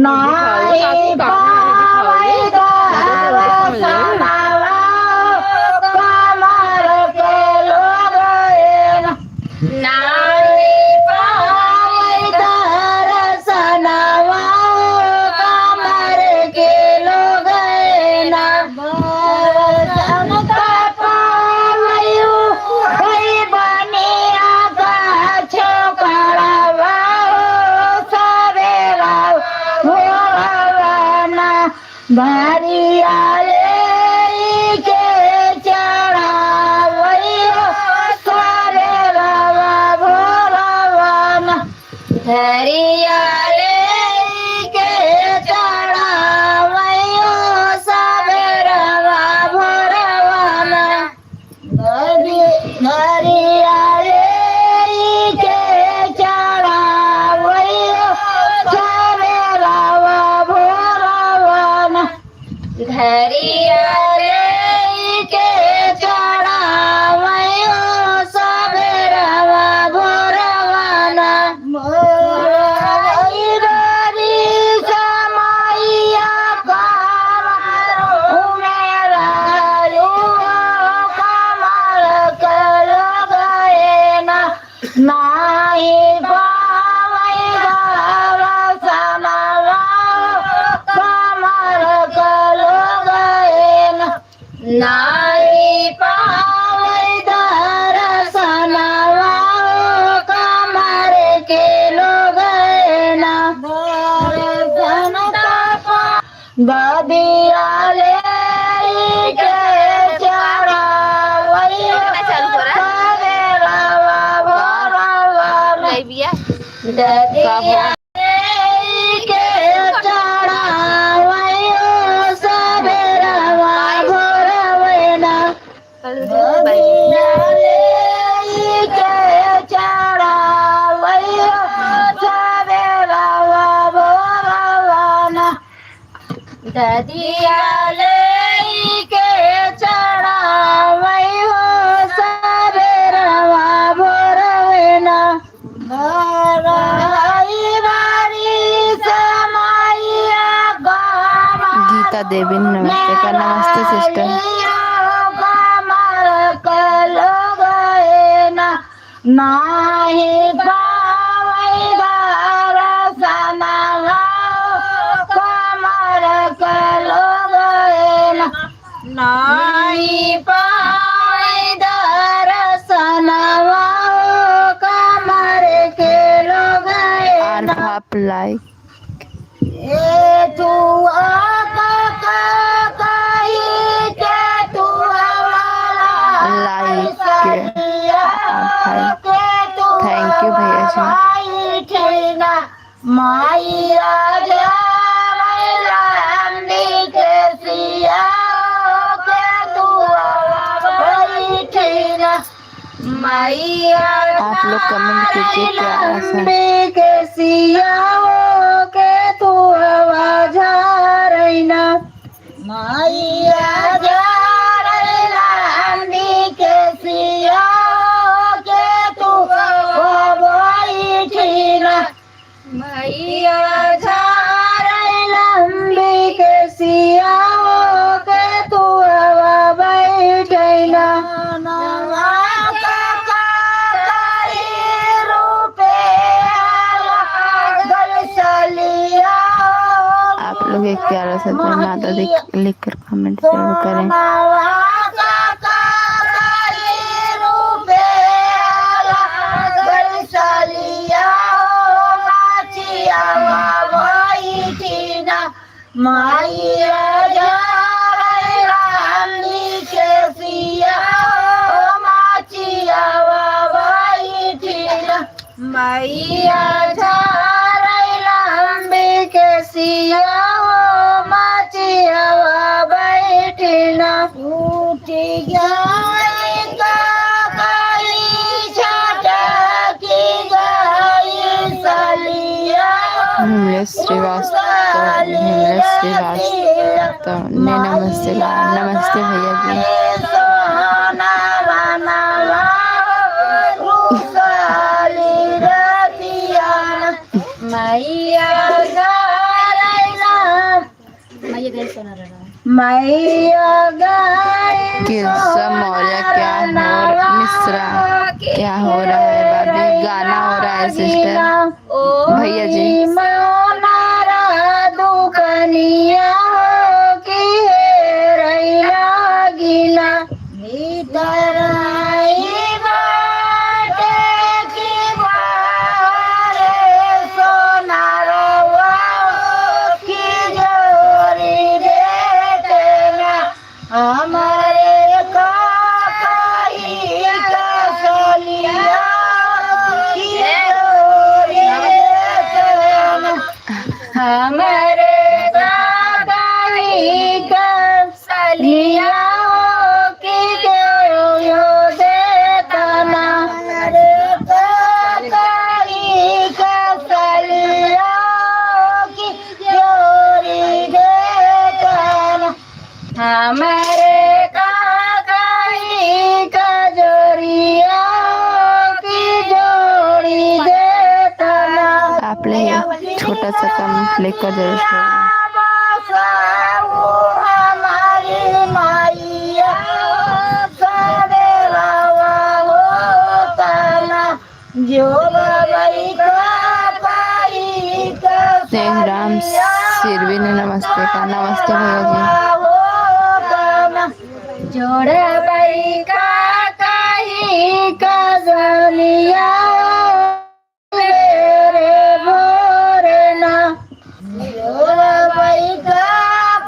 नाही पावै दर्शनावा कमर के लोग नाही पावै दर्शनावा कमर के लोग दर्शन का पावैयो कोई बनिया का छोकरावा सवेरा भोरवाना भरिया के चढ़ावैयो सवेरा भोरवाना भरिया के चढ़ावैयो सवेरा भोरवाना भरिया के चढ़ावैयो सवेरा भोरवाना घरिया के चढ़ावैयो सवेरा भोरवाना मोरी समैया उमेरा कमर कर गएना नाही पावै दर्शनावा कमर कर गएना नाही पावै दर्शनावा कमर के लोग दर्शन बदिया के चढ़ावैयो सवेरा भोरवाना ददिया के चढ़ावैयो सवेरा भोरवाना ददिया के चढ़ावैयो सवेरा भोरवाना ददिया के चढ़ावैयो सवेरा भोरवाना गीता देवी नमस्ते का नमस्ते सिस्टर नाही पावै दर्शनावा कमर कर गएना नाही पावै दर्शनावा कमर के लोग आप लाइक तू लाइक थैंक यू भैया जी माइया के सिया के तू मैया आप लोग कमेंट कीजिए क्या आशा के सिया के तू आवाज रहीना मैया के सिया के तू बैठीना मैया लंबी के सिया के तू बैठीना आप लोग एक प्यारा सा जय माता दी लिख कर कमेंट जरूर करें मैया के सिया माचिया बैठीना मैया लंबी के सिया माचिया बैठीना उठ गया श्रीवास्तव ने नमस्ते नमस्ते भैया जी मैया मैया गाय किरसा मौर्य मिश्रा क्या हो रहा है भाभी? गाना हो रहा है सिस्टर। भैया जी मोनारा दुकनिया की रैया गिला नितराई बाटे की बारे सोनारवा की जोरी देना हमारे काकाई का सोलिया की जोरी देना हमारे काकाई का सलिया की जोरी देना हमारे काकाई का सलिया की जोरी देना हमारे काकाई का जोरिया की जोड़ी देना आप ले छोटा सा कमेंट लेकर जरूर छोड़ना। हमारी माइया सवेरा होता ना जो बाई का पाई का राम सिरवी ने नमस्ते का। नमस्ते भैया जोड़े बाई का काई का जलिया रे भोरे ना जोड़े बाई का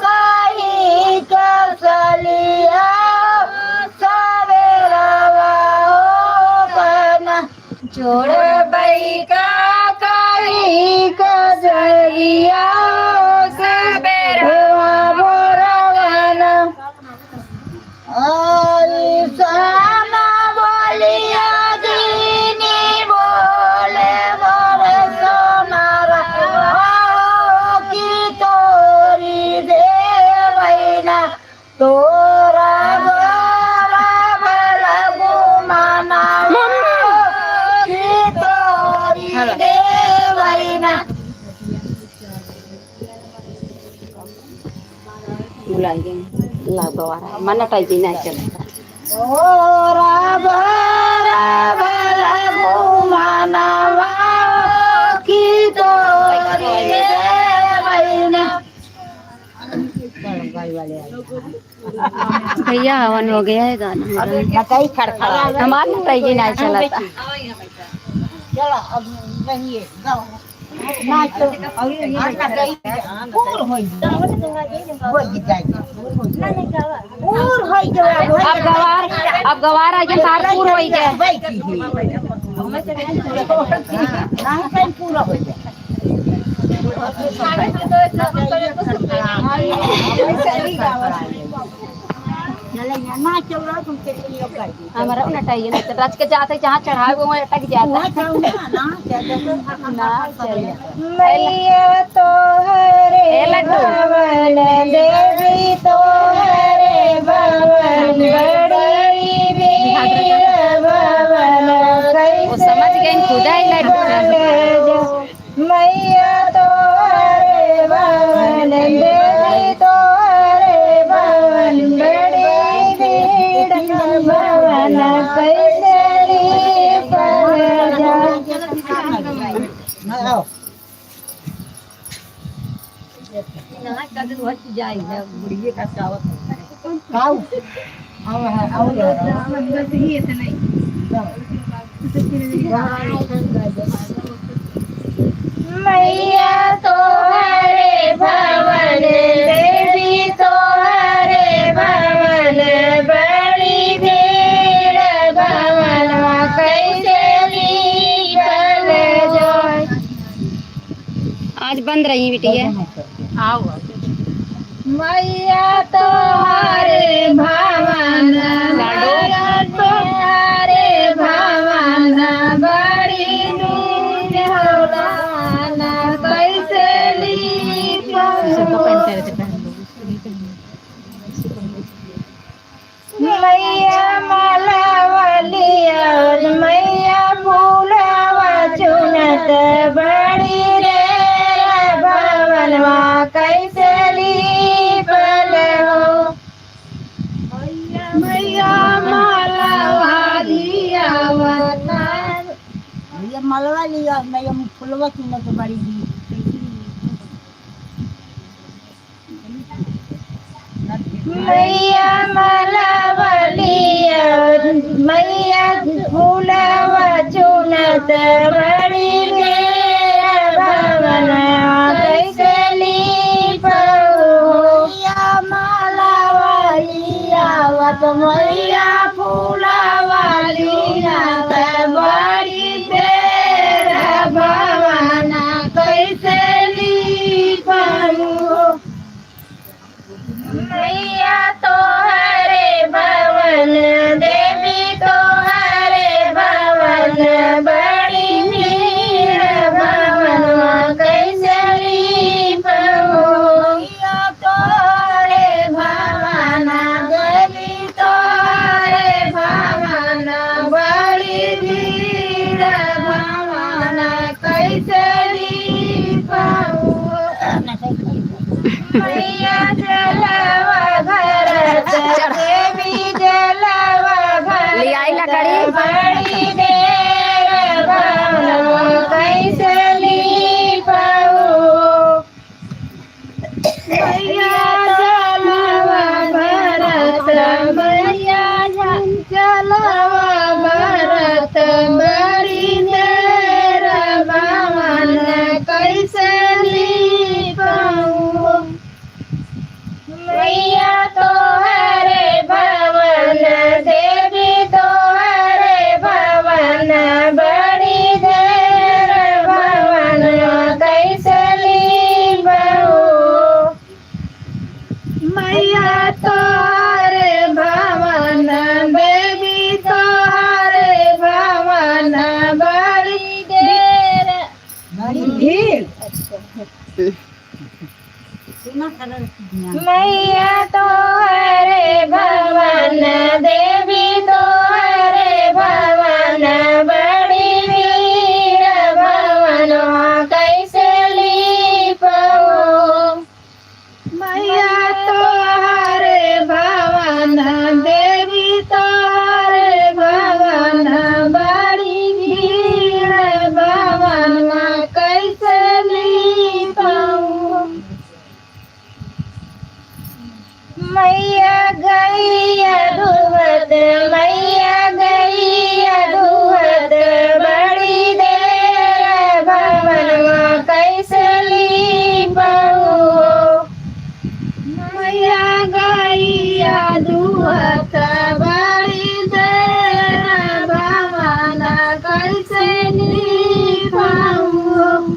काई का जलिया सवेरा होना जोड़े बाई का काई का जलिया सवेरा भोरवाना साना बोलिया दीनी बोले मोरे सोनारा की तोरी देवैना तोरा गोरा भला गुमाना की तोरी देवैना mana taji na chala ओरा भरा भला घुमाना की तोरी देवैना भैया हवन हो गया है गाना मकई खड़खड़ा हमारे ताई ना चला था चलो अब नहीं गाओ नाचो और ये पूर होई हो जाए पूर होई जो अब गवार आ गया कारपुर हो गया नहीं पूरा हो जाए हमारा उनटाइए नहीं तो रच के जाते जहाँ चढ़ाए वो अटक जाता मैया तो हरे भवन देवी तो हरे भवन बड़ी वीर भवन वो समझ गए खुदा ही लड्डू मैया तो हरे भवन देवी तो हरे भवन बड़ी वीर भवन कैसे पर जा मैया तो हरे भवन देवी तो हरे भवन बड़ी भीड़ भवन कैसे निकल जाए। आज बंद रही बिटिया मैया तो हरे भवन तो हरे भवन बड़ी दूर होना कैसे मैया मालावली और मैया फूलवा चुनत बड़ी रे भवनवा कैसे लीपल हो ये मलवा लिया मैं ये फुलवा किने के बड़ी दी मैया मलवा लिया मैया फुलवा चुनत बड़ी मेरा भवन कैसे ली मैया मलवा लिया वत मैया फुलवा लिया बड़ी तेरा भवन कैसे ली मैया तो हरे भवन देवी तो हरे भवन बड़ी मीर भवन कैसे मैया तो हरे भवन देवी तो हरे भवन बड़ी मीर भवन कैसे मैया जलवा भरत देवी जलवा भरत बड़ी देर भवन कैसे ली पाऊं मैया जलवा भरत मैया जलवा भरत बड़ी देर भवन कैसे ली पाऊं मैया तो हरे भवन देवी तो हरे भवन बड़ी देर भवन कैसे ली बहू मैया तो हरे भवन देवी तो हरे भवन बड़ी देर भीड़ मैया तो हरे भवन देवी तो हरे भवन बड़ी वीर भवन कैसे ली पाऊं मैया तो हरे भवन देवी तो हरे भवन बड़ी वीर भवन कैसे ली पाऊं मैया गई अधुवत मैया गई अधुवत बड़ी देर भवन कैसे ली बहू मैया गई अधुवत बड़ी देर भवन कैसे ली बहू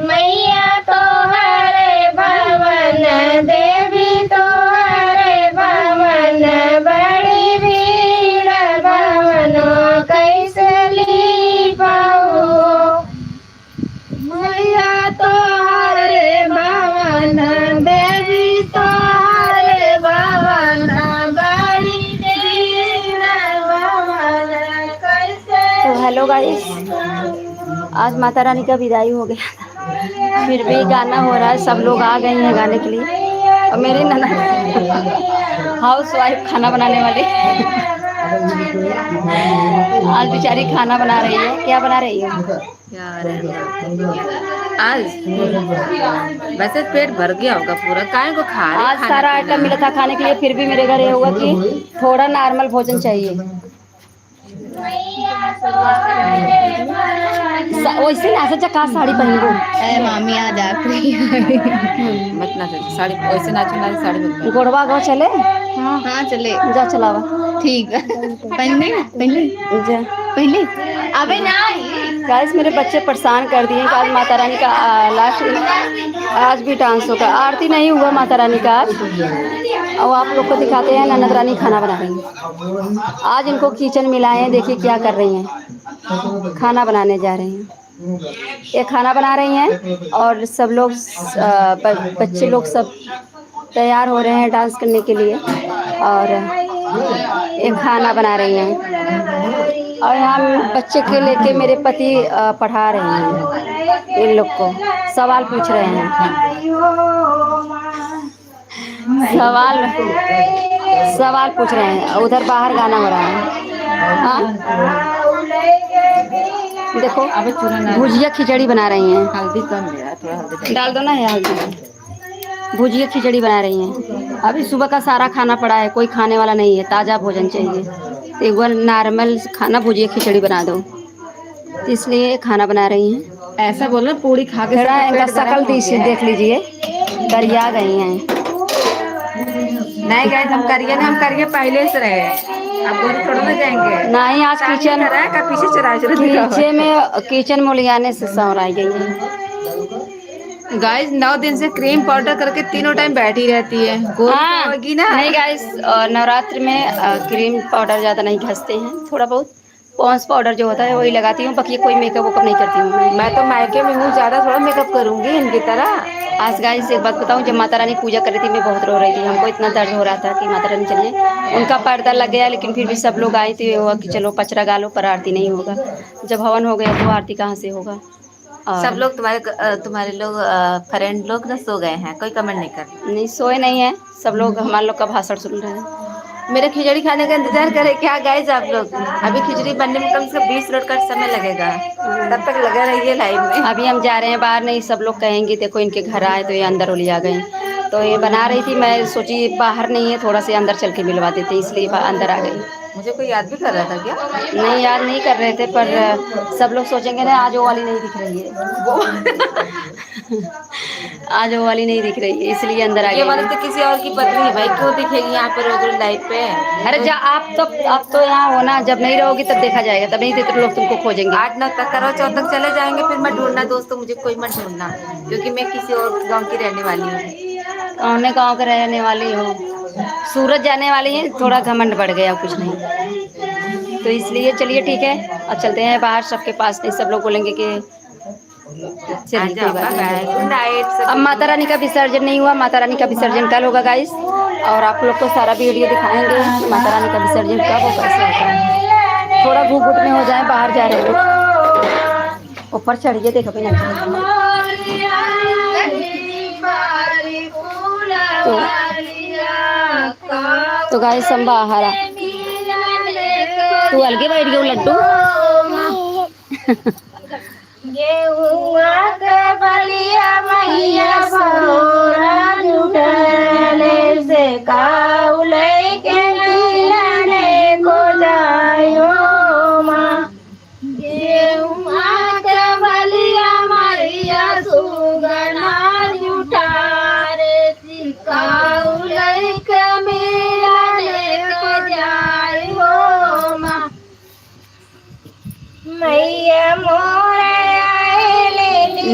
मैया तो हरे भवन देवी तो हरे भवन बड़ी भीड़ भवन कैसे ली पाऊं मैया तो हरे भवन देवी तो हरे भवन बड़ी भीड़ भवन कैसे। तो हेलो गाइस, आज माता रानी का विदाई हो गया था, फिर भी गाना हो रहा है। सब लोग आ गए हैं गाने के लिए और मेरी ननद हाउस वाइफ खाना बनाने वाली आज बेचारी खाना बना रही है। क्या बना रही है यार? आज वैसे पेट भर गया होगा पूरा, काहे को खा रहे? आज सारा आइटम मिला था खाने के लिए, फिर भी मेरे घर ये हुआ कि थोड़ा नॉर्मल भोजन चाहिए। वैसे ना सोचा का साड़ी पहन अरे मामी आज आप मत ना साड़ी वैसे ना चुना साड़ी में गोड़वा गाँव चले। हाँ चले जा चलावा ठीक है। पहले जा पहले अबे नहीं गाइस, मेरे बच्चे परेशान कर दिए कि आज माता रानी का लास्ट आज भी डांस होगा। आरती नहीं हुआ माता रानी का आज, और आप लोग को दिखाते हैं ननद रानी खाना बना रही हैं। आज इनको किचन मिलाए हैं, देखिए क्या कर रही हैं, खाना बनाने जा रही हैं। ये खाना बना रही हैं और सब लोग बच्चे लोग सब तैयार हो रहे हैं डांस करने के लिए, और ये खाना बना रही हैं। और यहाँ बच्चे के लेके मेरे पति पढ़ा रहे हैं, इन लोग को सवाल पूछ रहे हैं। सवाल पूछ रहे हैं। उधर बाहर गाना हो रहा है। हाँ देखो अब चूरन भुजिया खिचड़ी बना रही हैं। हल्दी कम है, थोड़ा हल्दी डाल दो ना ये हल्दी। भुजिया खिचड़ी बना रही हैं। अभी सुबह का सारा खाना पड़ा है, कोई खाने वाला नहीं है, ताज़ा भोजन चाहिए। तो एक बार नॉर्मल खाना भुजिया खिचड़ी बना दो, तो इसलिए खाना बना रही हैं। ऐसा बोलो पूरी खा के थोड़ा सबका इनका पेट गरम शकल हो गया है। देख लीजिए, दरिया गई हैं। नहीं गए हम करिए ना, हम करिए पहले से रहे, अब गोरी थोड़ा ना जाएंगे। नहीं आज किचन करा का पीछे चढ़ा चढ़ा किचन मोलियाने से सवराई गई है। गाइस 9 दिन से क्रीम पाउडर करके तीनों टाइम बैठी रहती है, गोरी तो हाँ होगी ना। नहीं गाइस, नवरात्र में क्रीम पाउडर ज़्यादा नहीं घसते हैं, थोड़ा बहुत पॉन्स पाउडर जो होता है वही लगाती हूँ, बाकी कोई मेकअप वेकअप नहीं करती हूँ। मैं तो मायके में हूँ, ज्यादा थोड़ा मेकअप करूंगी इनकी तरह। आज गाइस एक बात बताऊँ, जब माता रानी पूजा कर रही थी मैं बहुत रो रही थी, हमको इतना दर्द हो रहा था कि माता रानी चलिए। उनका पर्दा लग गया, लेकिन फिर भी सब लोग आए थे, हुआ कि चलो पचरा गा लो पर आरती नहीं होगा। जब हवन हो गया तो आरती कहाँ से होगा। और सब लोग तुम्हारे लोग फ्रेंड लोग ना सो गए हैं, कोई कमेंट नहीं कर। नहीं सोए नहीं है, सब लोग हमारे लोग का भाषण सुन रहे हैं। मेरे खिचड़ी खाने का इंतजार करे क्या गाइस आप लोग। अभी खिचड़ी बनने में कम से कम 20 मिनट का समय लगेगा, तब तक लगा रहिए लाइव में। अभी हम जा रहे हैं बाहर, नहीं सब लोग कहेंगे देखो इनके घर आए तो ये अंदर उली आ गई। तो ये बना रही थी, मैं सोची बाहर नहीं है, थोड़ा से अंदर चल के मिलवा देते, इसलिए अंदर आ गई। मुझे कोई याद भी कर रहा था क्या? नहीं याद नहीं कर रहे थे, पर सब लोग सोचेंगे ना आज वो वाली नहीं दिख रही है। आज वो वाली नहीं दिख रही है, इसलिए अंदर आ ये वाली गई। तो किसी और की पत्नी है भाई, क्यों दिखेगी यहाँ पे रोज रोज लाइव पे। अरे जा आप तो यहाँ हो ना, जब नहीं रहोगी तब देखा जाएगा, तब नहीं तो लोग तुमको खोजेंगे। 8-9 तक करो, 4 तक चले जाएंगे, फिर मैं ढूंढना दोस्तों, मुझे कोई मत ढूंढना, क्योंकि मैं किसी और गांव की रहने वाली हूँ। कौने गाँव के रहने वाली हो, सूरत जाने वाली है, थोड़ा घमंड बढ़ गया कुछ नहीं, तो इसलिए चलिए ठीक है अब चलते हैं बाहर सबके पास, नहीं सब लोग बोलेंगे कि चलिए कोई बात नहीं। Good night. अब माता रानी का विसर्जन नहीं हुआ, माता रानी का विसर्जन कल होगा गाइस, और आप लोग को सारा वीडियो दिखाएंगे कि माता रानी का विसर्जन कब और कैसे होता है। थोड़ा घूट में हो जाए, बाहर जा रहे लोग, ऊपर चढ़िए देखो भी नहीं। तो गाइस हम बाहर आ, तू अलगे बैठ गई लड्डू। गेहुआ के बलिया मैया सोरा जुटले से काउले के मिलने को जायो माँ। गेहुआ के बलिया मैया सुगना जुटारे काउले के मिलने को जायो माँ। मैया मोरे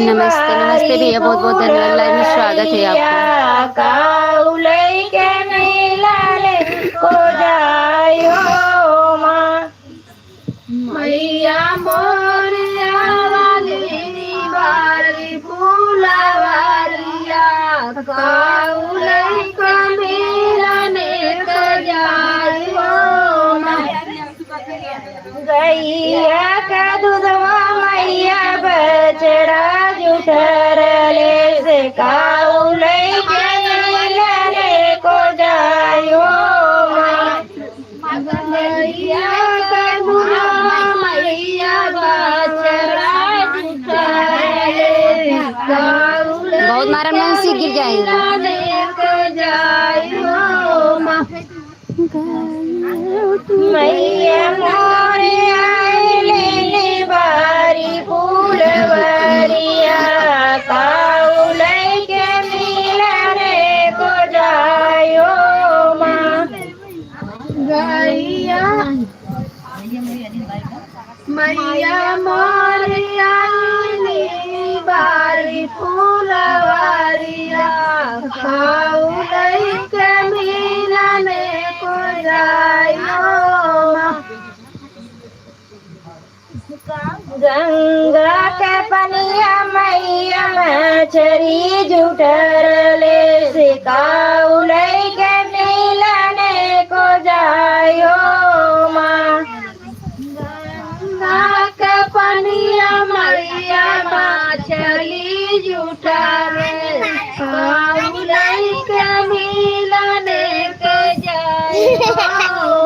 नमस्ते नमस्ते भैया, बहुत बहुत धन्यवाद, लाइव में स्वागत है आपका। काउले के मिलने को जायो माँ। मैया मोरिया वाली बारी फूलवारिया काउले के मिलने को जायो माँ। गैया का दूधवा मैया बछड़ा जुठरले से काउले के मिलने को जायो माँ। गैया का दूधवा मैया बछड़ा जुठरले काउले बहुत मारन में से गिर जाएंगे। मिलने को जायो माँ। मैया मोरे आइले बारी फूलवरिया काउले के मिलने को जायो माँ। गैया मैया मोरे आइले बारी फूलवरिया काउले के मिलने को जायो माँ। गंगा के पनिया मैया मछरी जुटरले से काउले के मिलने को जायो माँ। गंगा के पनिया मैया मछली जुटरले काउले के मिलने को जायो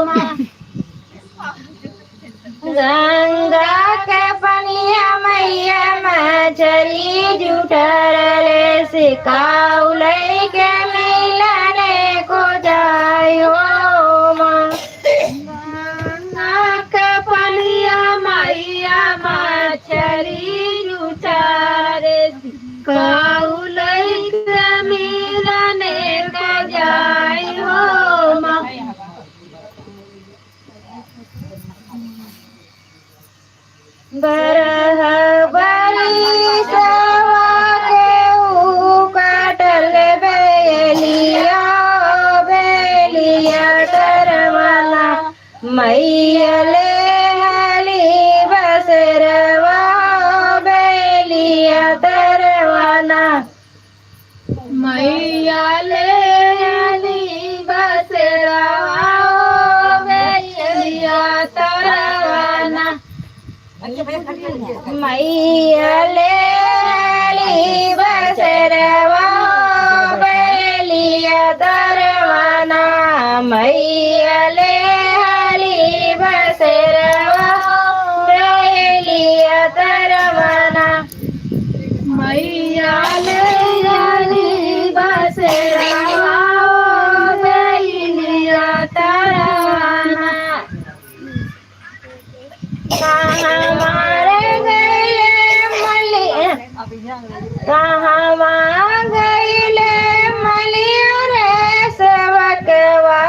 माँ। गंगा के जूठर ले सिकाऊ लई के मिलने को जायो पलिया मैया मछरी जूठर सिकाऊ लई के मिलने को जायो बरह बरी सवा के काटल बेलिया बेलिया करवाना मैया ले हली बसरवा बेलिया तरवाना मैया ले हली बसरवा बेलिया तरवाना मैया ले ली बसरवा बेलिया तरवाना मैया ले ली बसरवा बेलिया तरवाना मैया ले ली बसरवा बेलिया तरवाना कहाँ मारे गईले मलिया रे सबकवा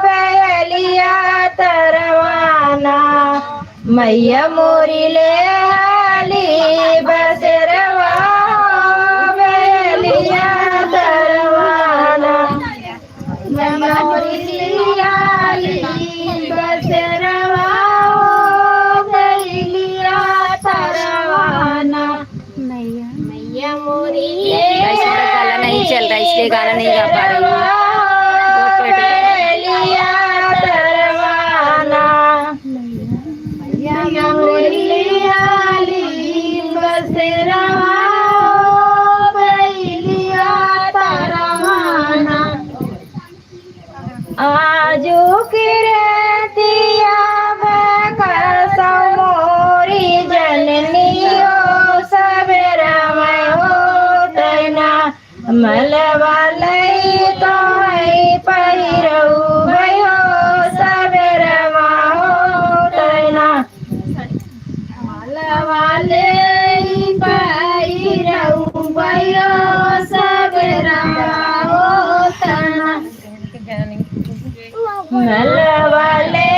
बेलिया तरवाना मैया मोरी ले हाली बसरवा बेलिया तरवाना मैया मोरी ले हाली बसरवा मैया मोरी गाना नहीं चल रहा इसलिए गाना नहीं गा पा रही हूँ। बेलिया तरवाना मैया मोरी हाली बसरवा बेलिया तरवाना आजू की रेतिया बकसो मोरी जननियो सबेरा मैं होतना मलवा लई तो पहिरऊ भयो सबेरा होतना मलवा लई पहिरऊ भयो सबेरा होतना मलवा ले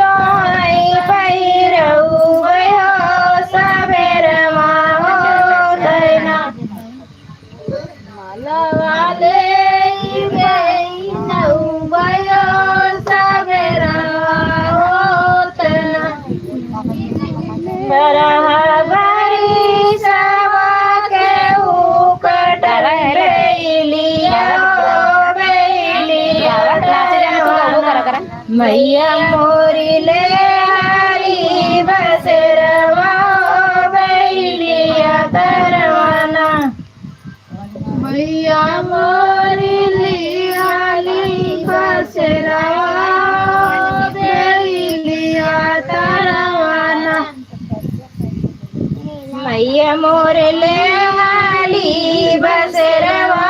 तो पहिरऊ भयो सबेरा होतना मलवा ले पहिरऊ भयो सबेरा होतना बरह बरी सवा के कटल बेलिया बेलिया मैया मोरी ले हरी बसरवा बेलिया तरवाना मैया मोरी ले हरी बसरवा बेलिया तरवाना मैया मोरी ले हरी बसरवा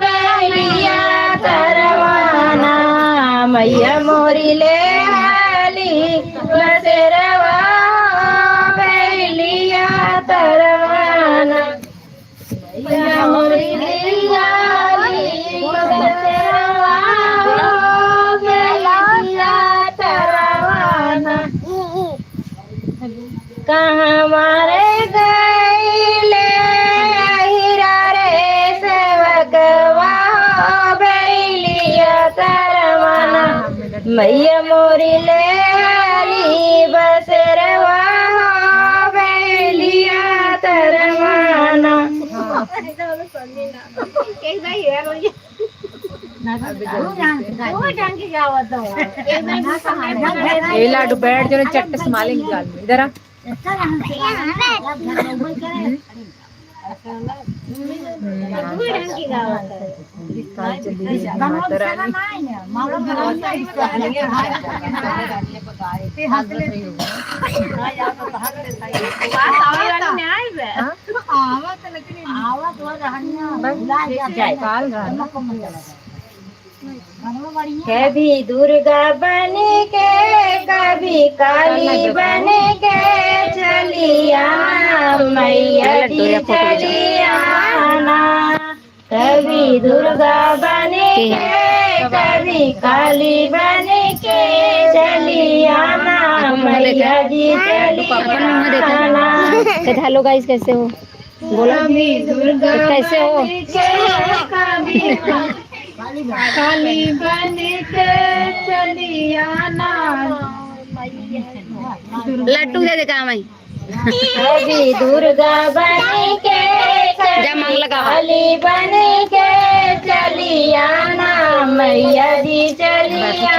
बेलिया तरवाना मैया मोरी ले हाली बसरवा बेलिया तरवाना मैया मोरी ले हाली बसरवा बेलिया तरवाना कहाँ मारे गईले हीरा रे सेवकवा बेलिया तरवाना मैया मोरी ले हाली बसरवा बेलिया तरवाना लाडू बैठ जो चट्ट संभालेंगे गाल में इधर आ काल रहा कभी दुर्गा बन के कभी काली बन के चलिया मैया जी चलिया कभी दुर्गा बन के कभी काली बन के चलिया मैया जी चलिया। हेलो गाइस, कैसे हो? बोलो दुर्गा कैसे हो? कभी काली बन के चलिया लड्डू दे दे काम है। कभी दुर्गा बन के कभी काली बन के चलिया मैया जी चलिया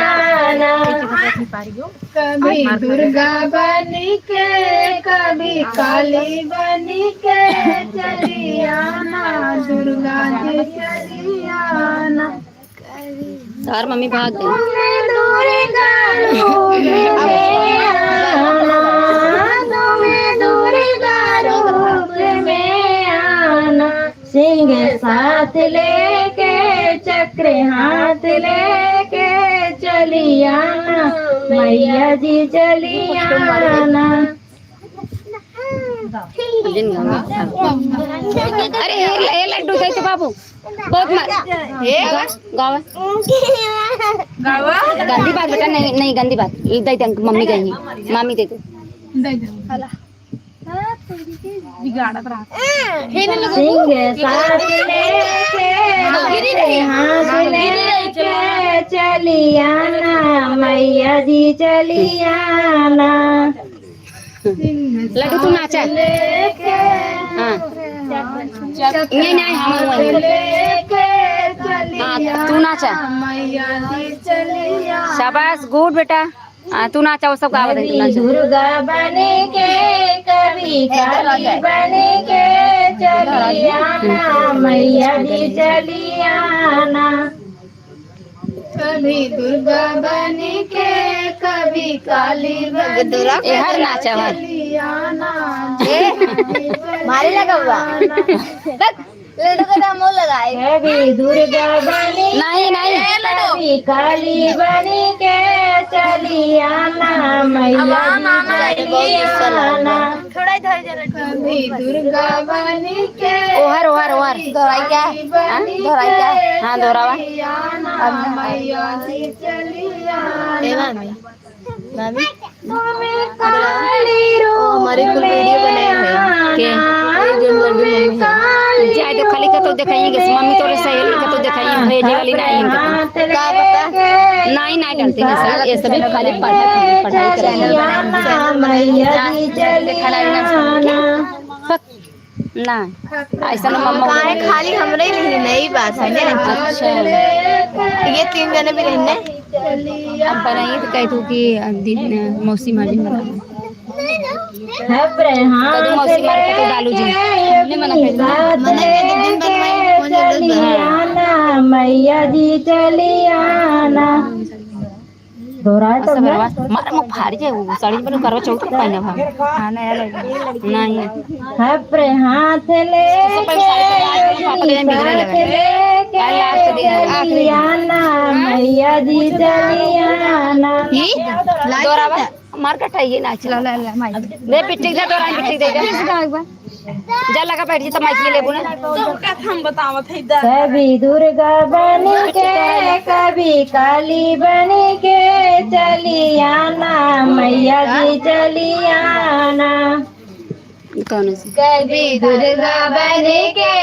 कभी दुर्गा बन के कभी काली बन के चलिया दुर्गा जी चलिया। और मम्मी भाग गई। सिंह साथ लेके चक्र हाथ लेके चलिया मैया जी चलिया। अरे ये लड्डू दे तो बाबू बहुत मार ये गावा गंदी बात बेटा, नहीं नहीं गंदी बात दे दे मम्मी कहीं मामी दे दे सिंह साथ लेके हाथ लेके चलिया मैया जी चलिया। लड्डू तू नाचा हाँ नहीं नहीं हाँ तू नाचा शाबाश गुड बेटा। हाँ तू नाचा, वो सब गावा दे तू नाचा। दुर्गा बन के कभी काली बन के चलिया मैया जी चलिया कभी दुर्गा बन के कभी काली बन के हर नाचा हर मारे लगा हुआ लड्डू का दाम लगाए कभी दुर्गा बनी नहीं नहीं कभी काली बनी के चलिया मैया थोड़ा इधर कभी दुर्गा बनी के ओहर ओहर ओहर दोहराई क्या दोहराई क्या हाँ दोहरावा मैया जी चलिया। तुम्हें काली रूप हमारे कुल वीडियो बनाए हैं के जाए तो खाली का तो दिखाइए मम्मी तो सहेली का तो दिखाइए भेजे वाली नहीं क्या पता नहीं नहीं डालते हैं सर ये सभी खाली पढ़ाई ना ऐसा ना मम्मा खाली हमरे ही नहीं, नई बात है ना। अच्छा ये 3 जने भी रहने अब बनाइए तो कह तू कि मौसी मारी बना तो मौसी मार के तो डालू जी नहीं मना कर मैया जी चलियाना दोहराए तो मार मुख फाड़ जाए वो साड़ी पर करवा चौथ को पहना भाग हां नहीं हप्रे हाथ ले चलियाना मैया जी चलियाना दोहरावा मार कटाइए ना चला ले पिट्टी दे दोहरा पिट्टी दे जा लगा बैठ जी तमाई ले बुना हम बतावत है इधर कभी दुर्गा बन के कभी काली बन के चलियाना मैया जी चलियाना कौन सी कभी दुर्गा बन के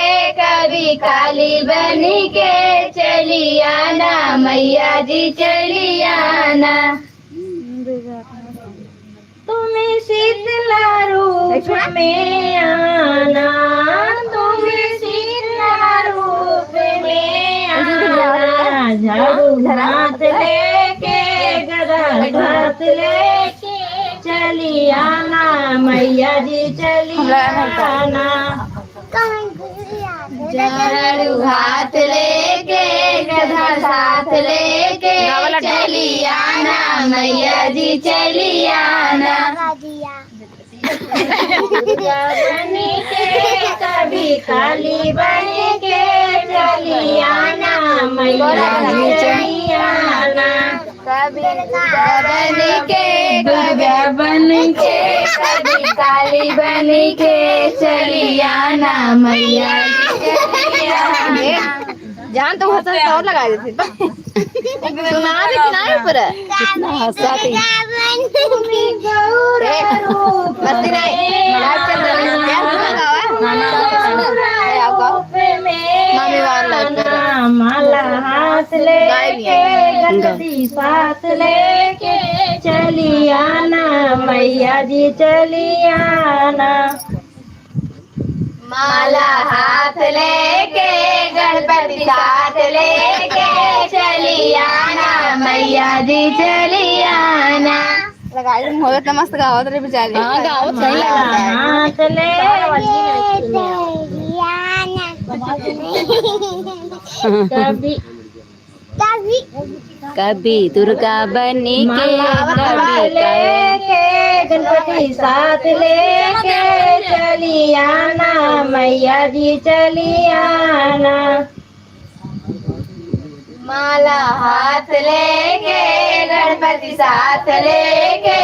कभी काली बन के चलियाना मैया जी चलियाना। तुम्हें शीतला रूप में आना तुम्हें शीतला रूप में आना झाड़ू हाथ लेके गदा हाथ लेके चलियाना मैया जी चलियाना। झाड़ू हाथ लेके गधा साथ लेके चलियाना मैया जी चलियाना। बनी के कभी काली बनी के चली आना मैया जी चली आना कभी बनी के दुर्गा बन के कभी काली बन के चली आना मैया जी चली आना जान तो हंसा और लगा देती सुना देती ना ऊपर कितना हंसा थी मस्ती नहीं लाइव चल रहा है मामी वाला माला हाथ लेके गलती साथ लेके चली आना मैया जी चली आना माला हाथ लेके गणपति साथ लेके चली आना मैया जी चली आना लगाई होत ना मस्त गावत रे बेचारी। हाँ गावत सही लगा हाथ लेके कभी कभी दुर्गा बनी के कभी लेके गणपति साथ लेके चली आना मैया जी चली आना माला हाथ लेके गणपति साथ लेके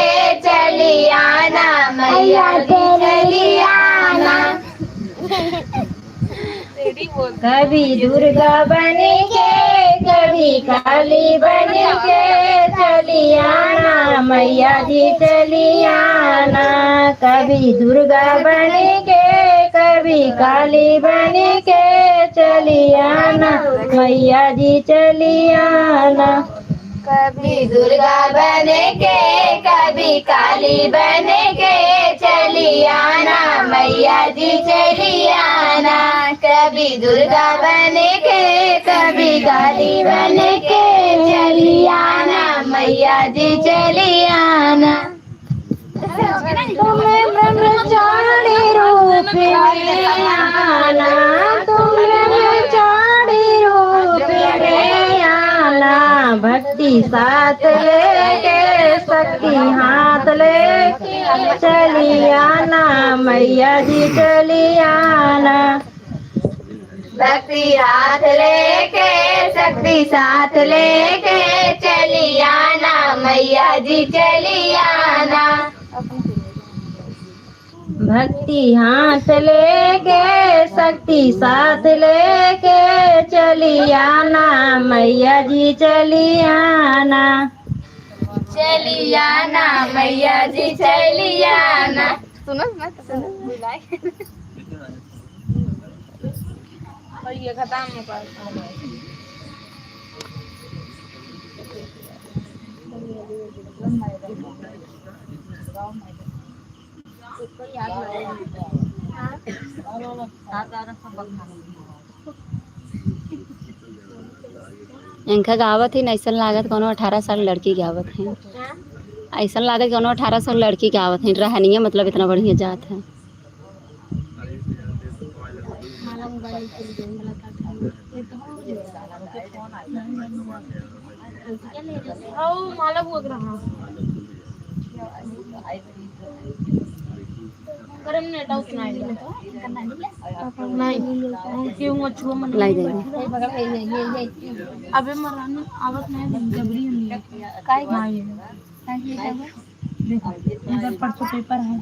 चली आना मैया जी चली आना कभी दुर्गा बनी के कभी काली बनी के चली आना मैया जी चली आना कभी दुर्गा बनी के कभी काली बनी के चली आना मैया जी चली आना कभी दुर्गा बने के कभी काली बने के चली आना मैया जी चली आना कभी दुर्गा बने के कभी काली बने के चली आना मैया जी चली आना तुम्हें ब्रह्मचारी रूप में आना तुम्हें ब्रह्मचारी रूप में आना भक्ति साथ लेके शक्ति हाथ लेके चली आना मैया जी चली आना भक्ति हाथ लेके शक्ति साथ लेके चली आना मैया जी चली आना भक्ति हाथ लेके शक्ति साथ लेके चली आना मैया जी चली आना मैया जी चली आना सुनो बुलाए और ये खत्म हो पास इनका गावत ही ऐसा लागत कोनो 18 साल लड़की गावत है ऐसा लागत कोनो 18 साल लड़की गावत है रहनिया मतलब इतना बढ़िया जात है माला बोल रहा गरम ने डाउट नहीं क्यों अच्छो मन लाई दे अबे मरान आवत नहीं जबरी हम काहे देखो इधर परसों पेपर है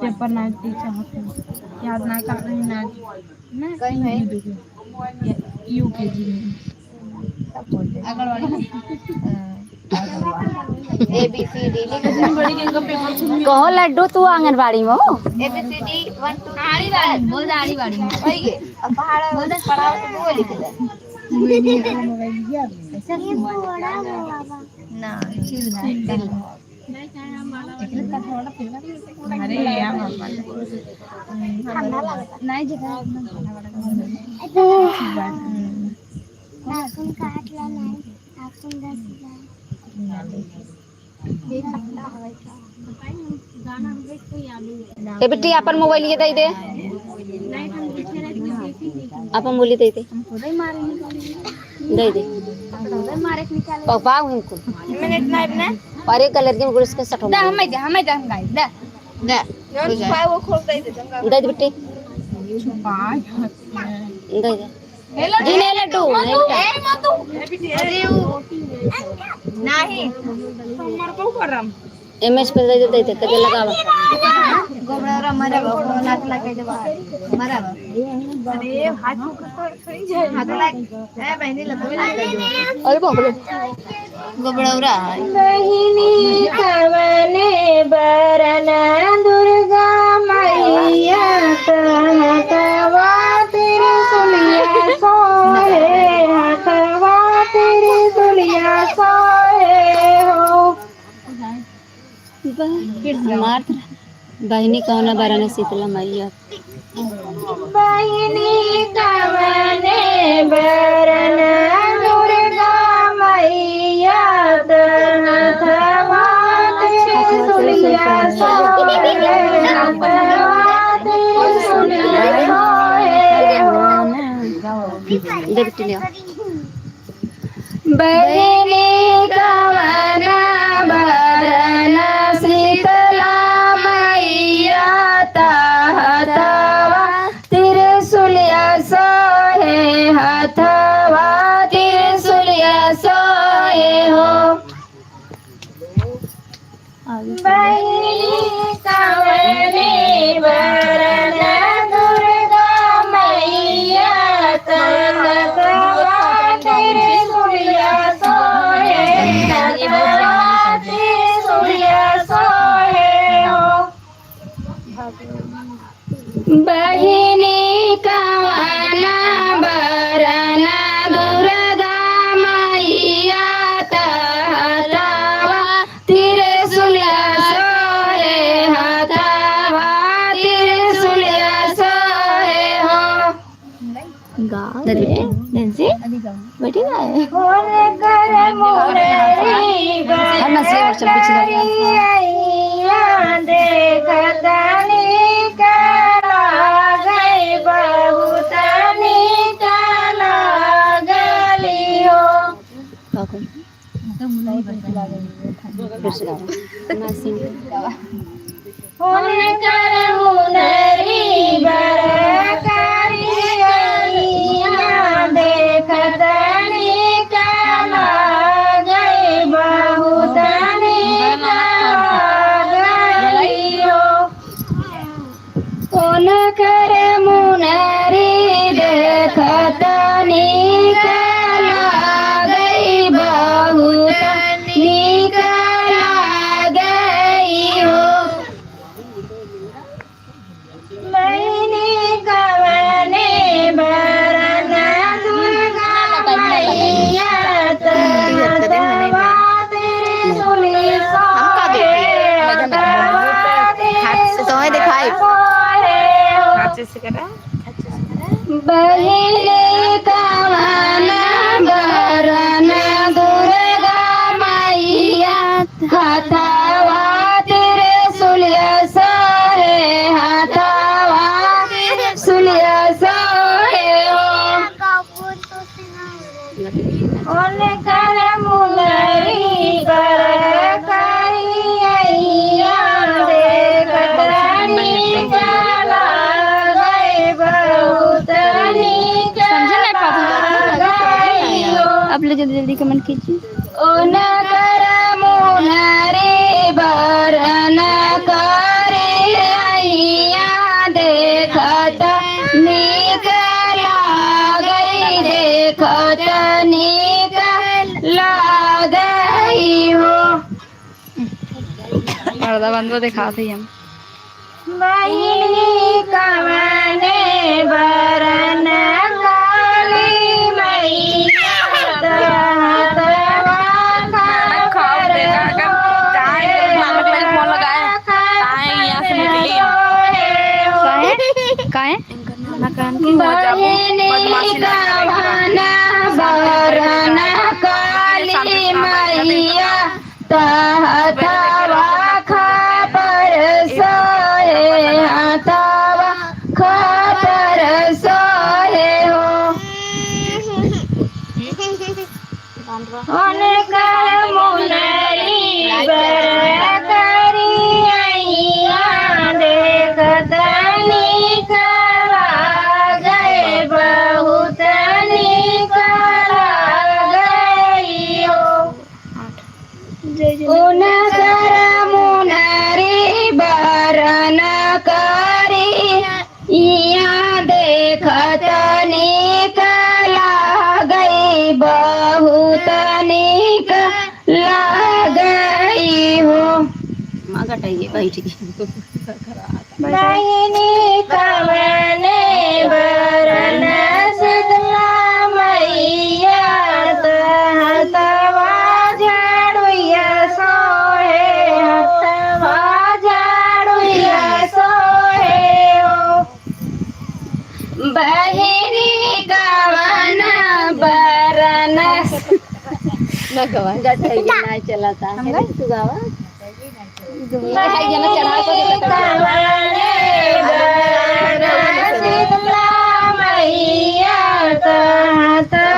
पेपर ना टीचर होते याद ना कर रही ना कहीं है यूकेजी में आंगनवाड़ी ABCD बड़ी के पेपर कहो लड्डू तू आंगनबाड़ी में हो ABCD 1 2 3 बोल दाढ़ी बाड़ी में वही के अब पहाड़ बोल दे पढ़ाओ तो वो लिख दे ऐसा क्यों बड़ा बाबा ना चिल दिल अरे यार नहीं जगह नाखून काट ला नहीं नाखून दस ए बेटी अपन मोबाइल ये दे दे अपन बोली दे दे पापा उनको मिनट नहीं ना अरे कलर के गुड़ इसके सटो हमें दे गाइस दे दे दे बेटी दे दे जी नहीं लड्डू नहीं एमएस पे दे दे कदे लगावा गोबड़ा मरे गोबड़ा लात लगे दे मरा अरे हाथ को थोड़ी जाए हाथ लग ए बहनी लतो अरे बाप रे गोबड़ा बहिनी कवने बरना दुर्गा मैया हथवा तेरे सुलिया सोहे हथवा तेरे सुलिया सोहे हो मार बहिनी कौना बरना शीतला मैया बहिनी कवने बरना दुर्गा मैया हथवा तेरे सुलिया सोहे हथवा तेरे सुलिया सोहे हो दे बेटी लिया बहिनी कवना बरना शीतला मैया हथवा तेरे सुलिया सोहे हथवा तेरे सुलिया सोहे हो बहिनी कवने बरना दुर्गा मैया हथवा तेरे सुलिया सोहे हथवा तेरे सुलिया सोहे हो बहिनी कवना बरना दुर्गा मैया हथवा तेरे सुलिया सोहे हथवा तेरे सुलिया सोहे हो दे बेटी नैन्सी बेटी ना होने कर मुररी हर नस्ल और चल पीछे देखतनी कला गई बहुतनी कला गली हो होने कर मुररी बरकारी देखतनी कला गई बहुतनी कौन कर मुनरी देखतनी कला गई बहुतनी कला गई हो मैंने कवने बरना दुर्गा मैया हथवा तेरे सुलिया सोहे हथवा तेरे सुलिया सोहे हो बहिनी कवना बरना दुर्गा मैया हथवा तेरे सुलिया सोहे हथवा तेरे सुलिया सोहे हो ओने कर मुनरी बरकारी देखतनी कला गई बहुतनी कला गई हो आप लोग जल्दी जल्दी कमेंट कीजिए ओन कर मुनरी बरना करे अइया देखतनी कला गई देखतनी कला गई हो पर्दा बंद को दिखाते हम बहिनी कवने बरना काली मैया हथवा खाकर काहे बहिनी कवना बरना काली मैया हथवा खापर सोहे हथवा खापर सोहे हो कर मुनरी बरकरी अइया दे बैठी बहिनी कवने बरन शीतला मैया हतवा झाड़ुया सोहे हतवा झाड़ुया सोहे ओ बहिनी कवन बरन नहीं चलाता तू गावा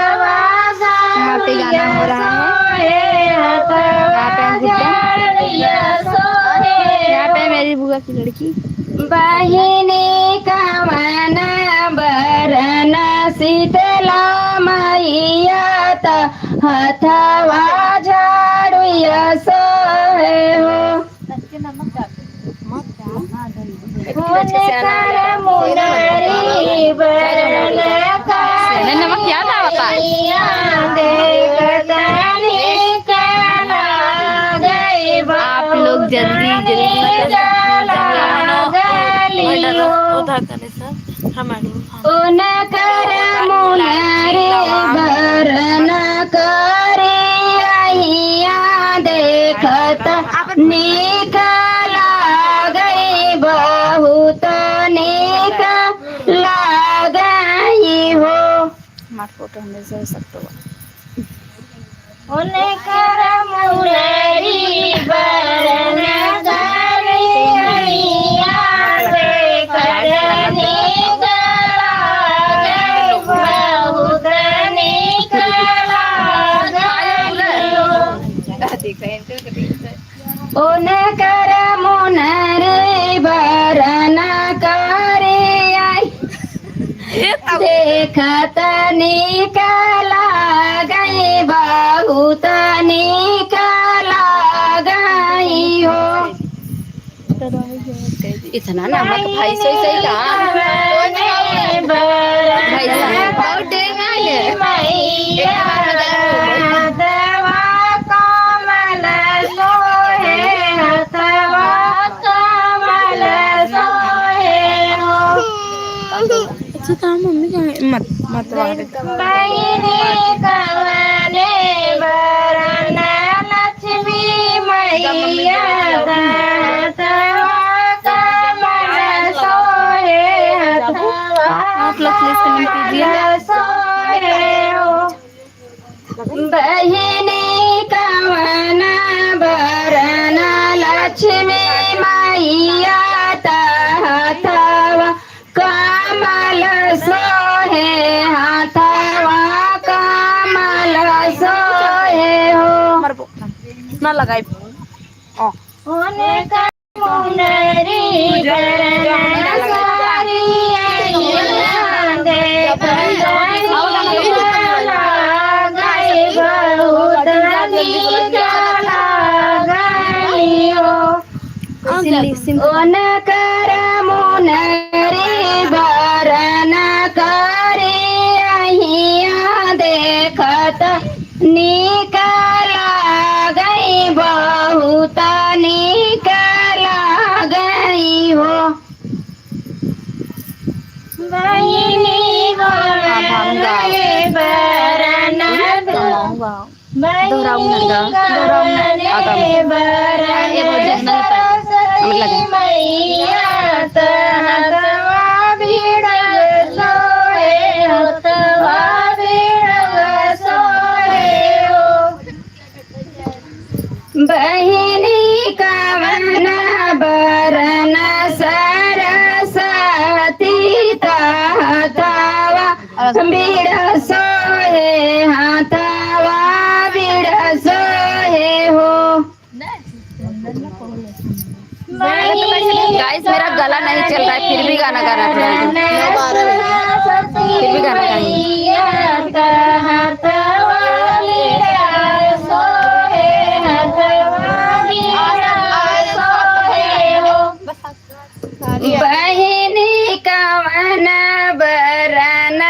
यहाँ पे गाना हो रहा है। यहाँ पे मेरी बुआ की लड़की बहिनी कवन बरन शीतला मैया हथवा झाड़ुया सोहे हो मुरारी बरन नमक याद आता है। आप लोग जल्दी उनकर मुनारे बरन करे अहिया देखत निकला गई बहुत निकला गई हो हमारा फोटो हमेशा सकते हो। उनकर मुनारी बरन करे अहिया देखत निकला गई बहुत निकला उनकर मुनरे बरन करे देखत निकला गई बहुत निकला गई हो इतना नमक भाई सही सही का भाई बहुत टेम है दवा कमल सोहे हथवा कमल सोहे हो बहिनी कवने बरन लक्ष्मी मैया हथवा कमल सोहे हथवा आप लोग प्लीज कमेंट कीजिए। सोहे हो बहिनी कवन बरन लक्ष्मी मैया हथवा कमल सोहे हथवा कमल सोहे हो ना लगाई उनका मुनरी बरन सारी अहिया देखत निकला गई बहुत निकला गई हो उनकर मुनरी बरन करे अहिया देखत निकला गई बहुत निकला गई हो बहिनी बरन मैया हथवा भिड़ल सोहे हथवा भिड़ल सोहे हो बहिनी कवन बरन सरस्वती हथवा भिड़ सोहे हथवा भिड़ सोहे हो गाइस मेरा गला नहीं चल रहा है फिर भी गाना गाना पड़ेगा फिर भी गाना बहिनी कवन बरन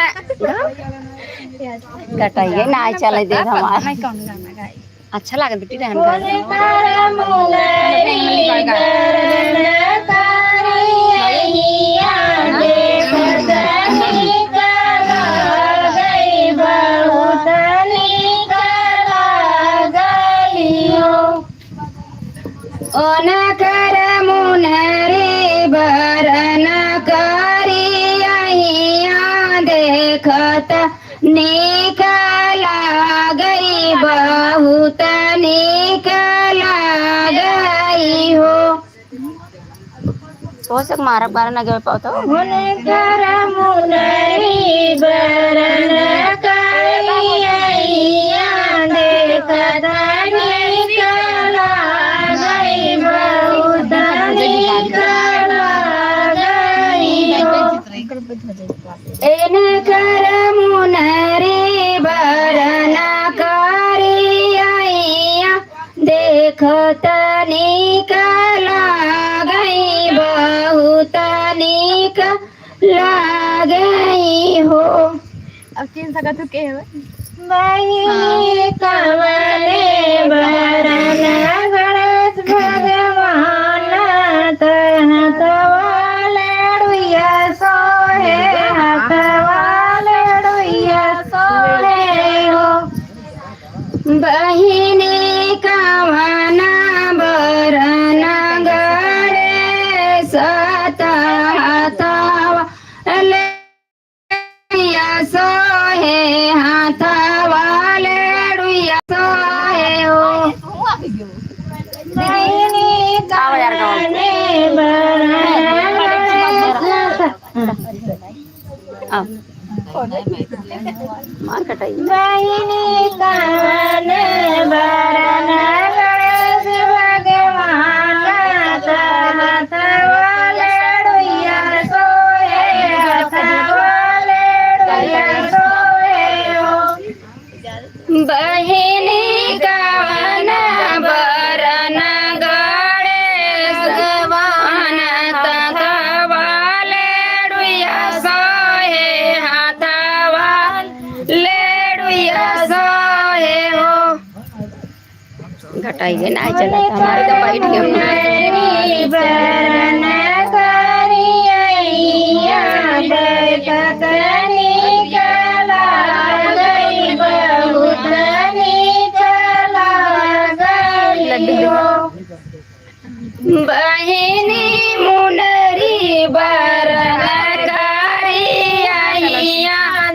कटाइए ना चले दे हमारा अच्छा लगा बेटी रहन कर मुनरी बरन करिया देखत निक लागई बहुत निक लागलियो ओन कर मुनरी बरन करिया देखत निक लागई बहुत निक लागई हो तो से मारा बारा ना गए पाओ तो हुन कर मुनरी बरन करिया देखत निक लागई बहुत निक लागई हो एन कर मुनरी बरन करिया देखत निक लागई बहुत निक लागई हो अब 3 सका तो के है बहिनी कमले बरन गणेश भगवान तहत वाले डुइया सोहे हाथ वाले डुइया सोहे हो बहिनी कवन बरन गणेश तहत वाले सोहे हाथ वाले डुइया सोहे हो बहिनी कवने मार कटाई बहिनी कवने बरन गणेश भगवान तहत वाले डुइया सोहे हाथ वाले डुइया सोहे हो बहिनी कवन बरन गणेश भगवान तहत वाले डुइया सोहे हाथ वाले डुइया सोहे हो घटाई के ना चला हमारे तो बैठ गए बरन करिया देखत निक लागई बहुत निक लागई हो बहिनी मुनरी बरन करिया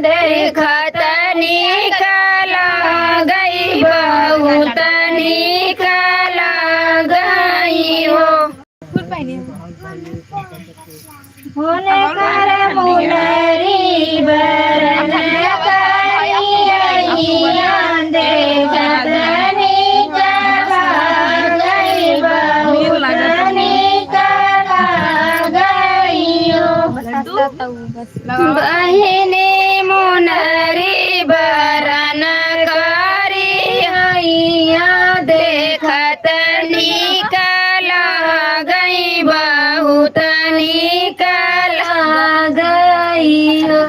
देखत निक लागई बहुत निक लागई हो हुन कर मुनरी बरन करिया देखत निक लागई बहुत निक लागई हो बहिनी मुनरी बरन करिया देखत निक लागई बहुत निक लागई हो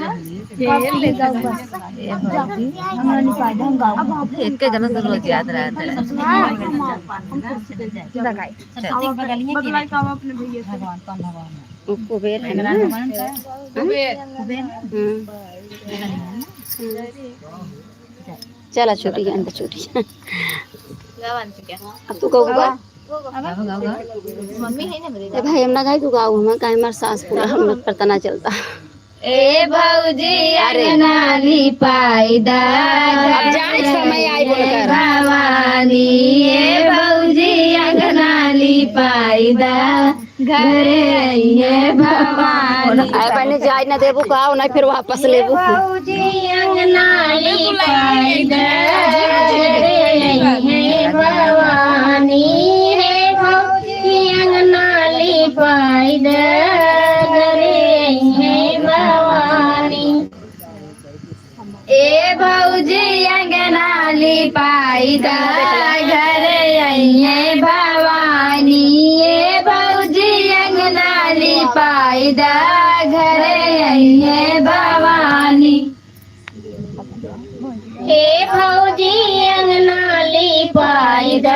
एक के गाना तो रोज याद रहता है कुबेर है ना चला छोटी है अंदर छोटी अब तू कहूँगा मम्मी है ना ए भाई हम ना गाय तू गाऊ हम काहे मार सास पूरा हम लोग पता ना चलता ए भौजी अगनाली पाईदा अब जाने समय आई बोलकर भवानी ए भौजी अगनाली पाईदा घरे आइए भवानी आए बने जाय ना देबू काओ ना फिर वापस लेबू भौजी अगनाली पाईदा घरे आइए भवानी हे भौजी अगनाली पाईदा घरे आइए भवानी ए भौजी अंगनाली पाईदा घरे आइए भवानी ए भौजी अंगनाली पाईदा घरे आइए भवानी हे भौजी अंगना लिपाई द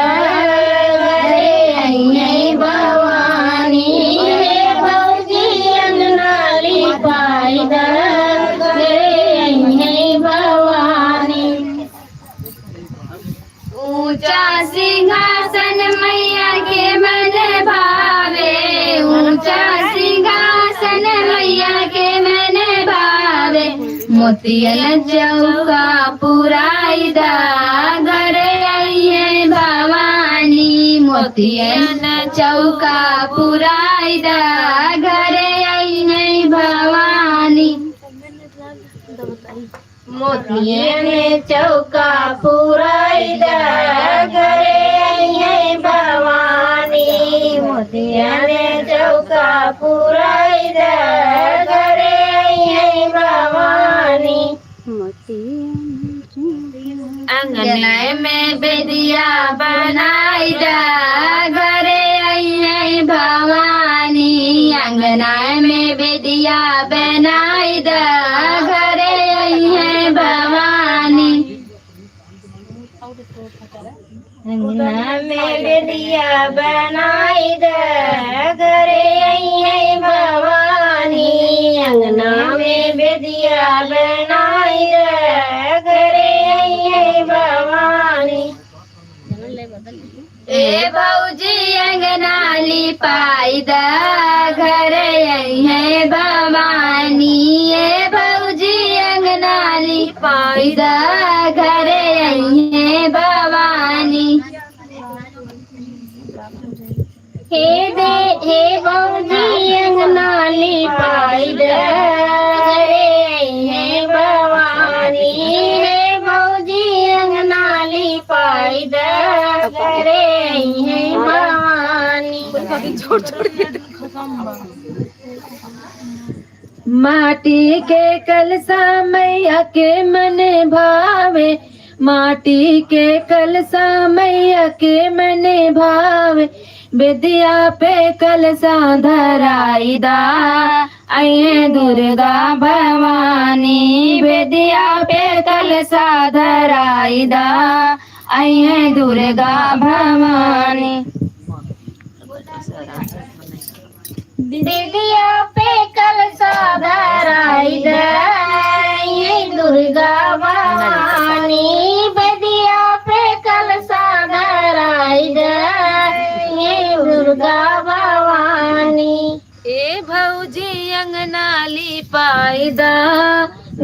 घरे आई है भवानी हे भौजी अंगना लिपाई द घरे आई है भवानी ऊंचा सिंहासन मैया के मन भावे ऊंचा सिंहासन मैया के मन भावे मोतियन चौका पुराई दा घरे आई है भवानी मोतियन चौका पुराई दा घरे आई है भवानी मोतियन चौका पुराई दा घरे आई है भवानी मोतियन चौका पुराई दा घरे आई है भवानी अंगने में बेदिया बनाई दा घरे आई है भवानी अंगना में बेदिया बनाई दा घरे आई है भवानी अंगना में बेदिया बनाई दा घरे आई है भवानी अंगना में बेदिया बनाई दा घरे आई है भवानी ए भौजी अंगना लिपाई दा घरे आई है भवानी ए भौजी अंगना लिपाई दा घरे आई है भवानी हे भौजी अंगना लिपाई दा घरे आई है भवानी हे भौजी अंगना लिपाई दा घरे आई है भवानी माटी के कलसा मैया के मन भावे माटी के कलसा मैया के मन भावे विद्या पे कलसा धराई दा आइए दुर्गा भवानी विद्या पे कलसा धराई दा आइए दुर्गा भवानी विद्या पे कलसा धराई दा आइए दुर्गा भवानी विद्या पे कलसा धराई दा दुर्गा भवानी ए भौजी अंगना लिपाई दा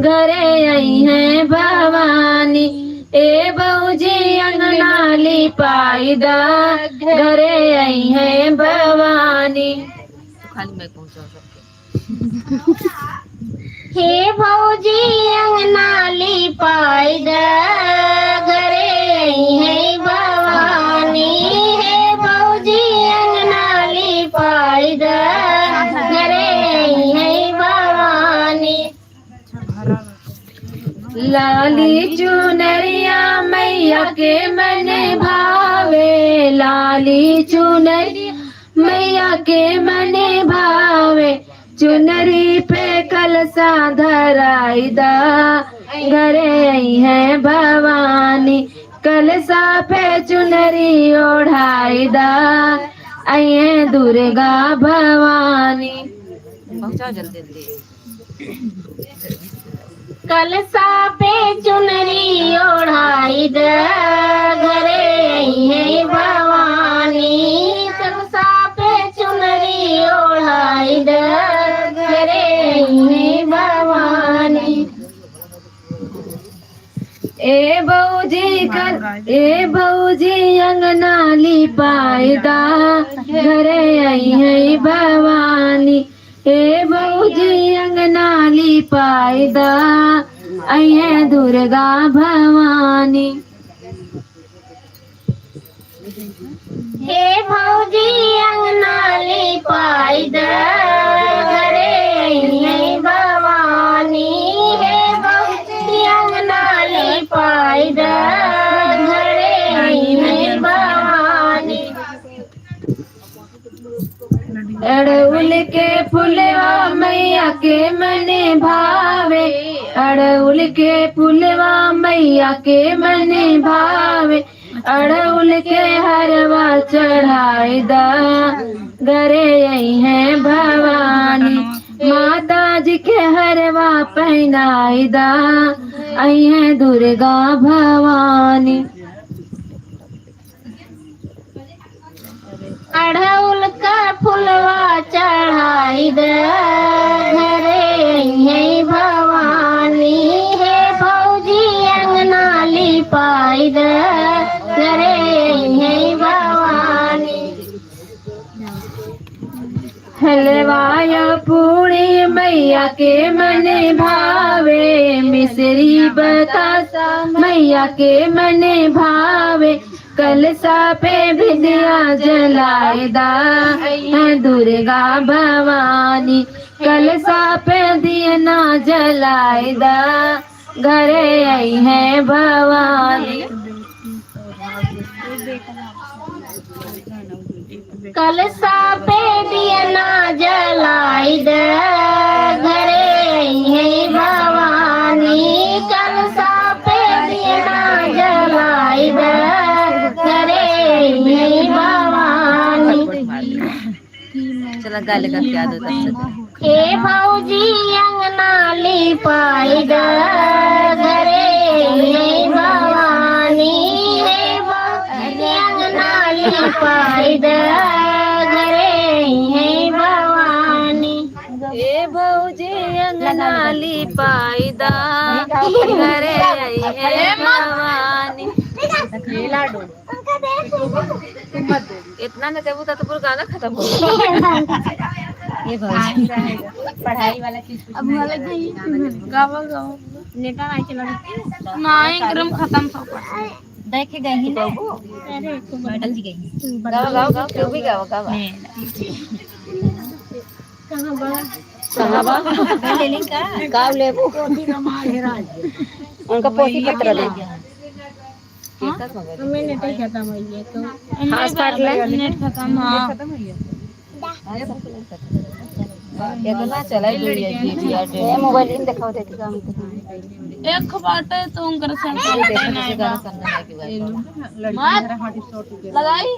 घरे आई है भवानी ए भौजी अंगना लिपाई दा घरे आई है भवानी हे भौजी अंगना लिपाई दा घरे आई है भवानी हे भौजी अंगना लिपाई दा घरे आई है भवानी लाली चुनरिया मैया के मन भावे लाली चुनरिया मैया के मन भावे चुनरी पे कलसा धराई दा घरे आई है भवानी कलसा पे चुनरी ओढ़ाई दा आइए दुर्गा भवानी कलसा पे चुनरी ओढ़ाई दा घरे आई है भवानी कलसा पे चुनरी ओढ़ाई दा घरे आई है भवानी ए भौजी अंगना लिपाई दा घरे आई है भवानी ए भौजी अंगना लिपाई दा आई है दुर्गा भवानी हे भौजी अंगना लिपाई दा घरे आई है भवानी हे भौजी अंगना लिपाई दा घरे आई है भवानी अड़उल के फुलवा मैया के मने भावे, अड़उल के फुलवा मैया के मने भावे, अड़उल के हरवा चढ़ाई दा, घरे आई है भवानी, माता जी के हरवा पहनाई दा, आई है दुर्गा भवानी। अड़हुल का फुलवा चढ़ाई दे, घरे है भवानी, है भौजी अंगना लिपाई दे, घरे है भवानी। हलवाया पूरी मैया के मने भावे, मिश्री बतासा मैया के मने भावे, कलसा पे भिदिया जलाए दा, है दुर्गा भवानी, कलसा पे दिया ना जलाए दा, घरे आई है भवानी। कलसा पे दिया ना जलाई दे, घरे आई है भवानी, कलसा पे दिया ना जलाई दे, घरे आई है भवानी। चला गाले का क्या दो हे भौजी अंगना लिपाई दे, घरे आई है भवानी, हे भौजी अंगना लिपाई दे, घरे आई है भवानी। ए भौजी अंगना लिपाई दा, घरे आई है भवानी। इतना न देबू तो पूरा गाना खत्म हो ये भौजी पढ़ाई वाला चीज अब वाला गावा गावा नेटा नहीं चला नहीं क्रम खत्म सब देखे गई ही बाबू मैडम जी गई गावा गावा क्यों भी गावा गावा कहां बा ले ली का गाव लेबू उनका पोती पत्र दे हमें नेट खत्म हो गया तो हां स्टार्ट ले नेट खत्म हां खत्म हो गया ये तो ना चला ये मोबाइल इन दिखाओ देती काम एक बाटे तो उनकर संग देखने से गाना करना है कि भाई लगाई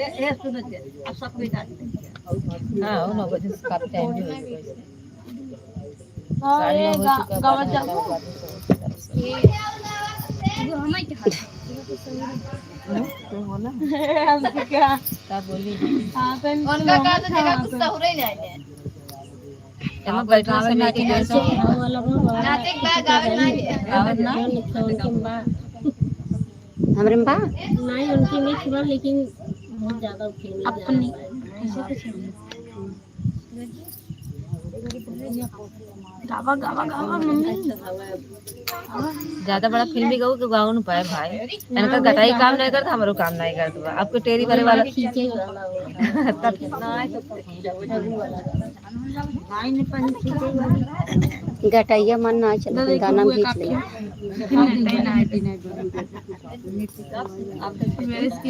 ये सुन अब सब कोई डालते हां वो ना बजे का टाइम भी हो गया ये गावा जाओ क्या बोली उनका का तो जगह कुछ तो हो रही है एमा बैठा से लेके जैसे नाटिक बा गावे ना हमरे बा नहीं उनकी नहीं सुना लेकिन बहुत ज्यादा फिल्म अपनी ऐसे कुछ गावा गावा गावा मम्मी ज्यादा बड़ा फिल्म भी गाओ तो गाओ न पाए भाई इनका गटाई काम नहीं करता हमारो काम नहीं करता आपको टेरी बारे वाला गटाइया मन ना चले गाना भी खींच ले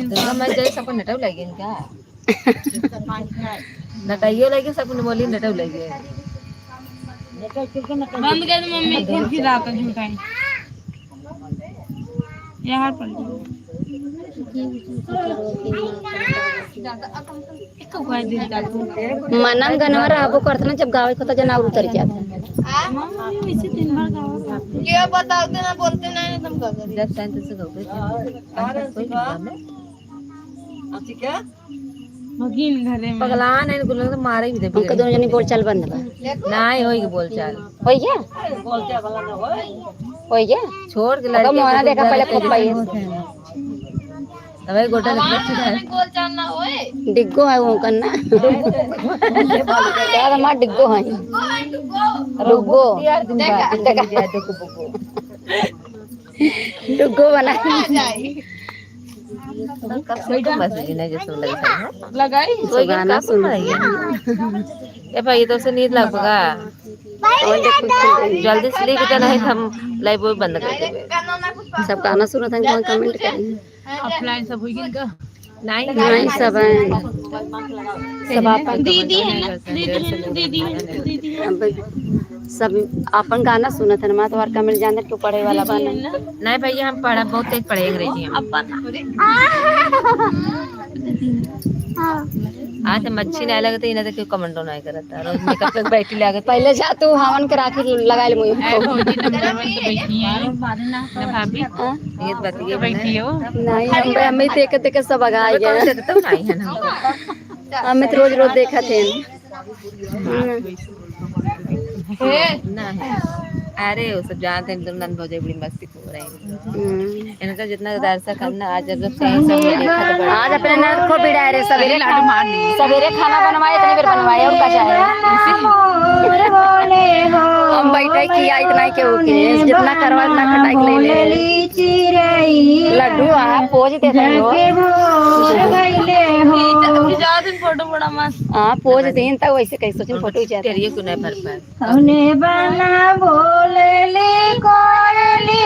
दुर्गा मैं जैसे सब नटव लगे इनका नटाइयो लगे सब बोली नटव लगे बंद कर दे मम्मी फिर फिरा कर झूठाई यार पड़ मनन गनवर आबो करतना जब गावे को तो जना उतर के आता मम्मी वैसे दिन भर गाओ क्या बताओ ना बोलते नहीं तुम गाओ जब टाइम से गाओ कोई काम है अच्छी क्या मगिन घरे में पगला नहीं गुल्ला तो मारे भी दे उनका दोनों जनी बोल चाल बंद बा नहीं होई के बोल चाल होई गया होई गया छोड़ के लड़के मोना देखा पहले खूब पाई तवे गोटा लगता बोल चाल ना होए डिग्गो है वो करना यार मां डिग्गो है रुगो डुगो बना कोई तो बस नहीं जैसे लगा लगाई कोई गाना सुन रही है ए भाई तो से नींद लग पगा जल्दी से लेके तो नहीं हम लाइव बंद कर देंगे सब गाना सुना था कौन कमेंट करेंगे ऑफलाइन सब हो गई का नहीं सब हैं, सब अपन दीदी है ना, दीदी अब सब अपन गाना सुनत है ना, तो हर कमेल जानत क्यों पढ़े वाला बना। नहीं भैया हम पढ़ा बहुत तेज पढ़े अंग्रेजी हम। आज तो मच्छी नहीं लगती इन्हें तो क्यों कमेंटो नहीं करता रोज मेकअप पे बैठी लागत। पहले जा तू हवन करा के लगा ले मुझे भाभी ये बतिए बैठी हो नहीं हमें देख देख सब भगा गए, तो नहीं है ना हमें तो रोज रोज देखा थे। नहीं अरे वो सब जानते हैं तुम नंद भौजी बड़ी मस्ती हो रही है इन्हें तो जितना दर्शक करना आज जब से सब देखा तो बड़ा आज अपने नंद को बिड़ाए रे, सवेरे सवेरे खाना बनवाए, इतनी देर बनवाए और कचाए हम बैठे किया इतना ही क्यों के जितना करवा इतना खटाई ले ले लड्डू आप पोज देते हो फोटो बड़ा मस्त हाँ पोज दें तक वैसे कैसे सोचें फोटो खींचा तेरी को नहीं भर पाए कौने बना बोलली कोयली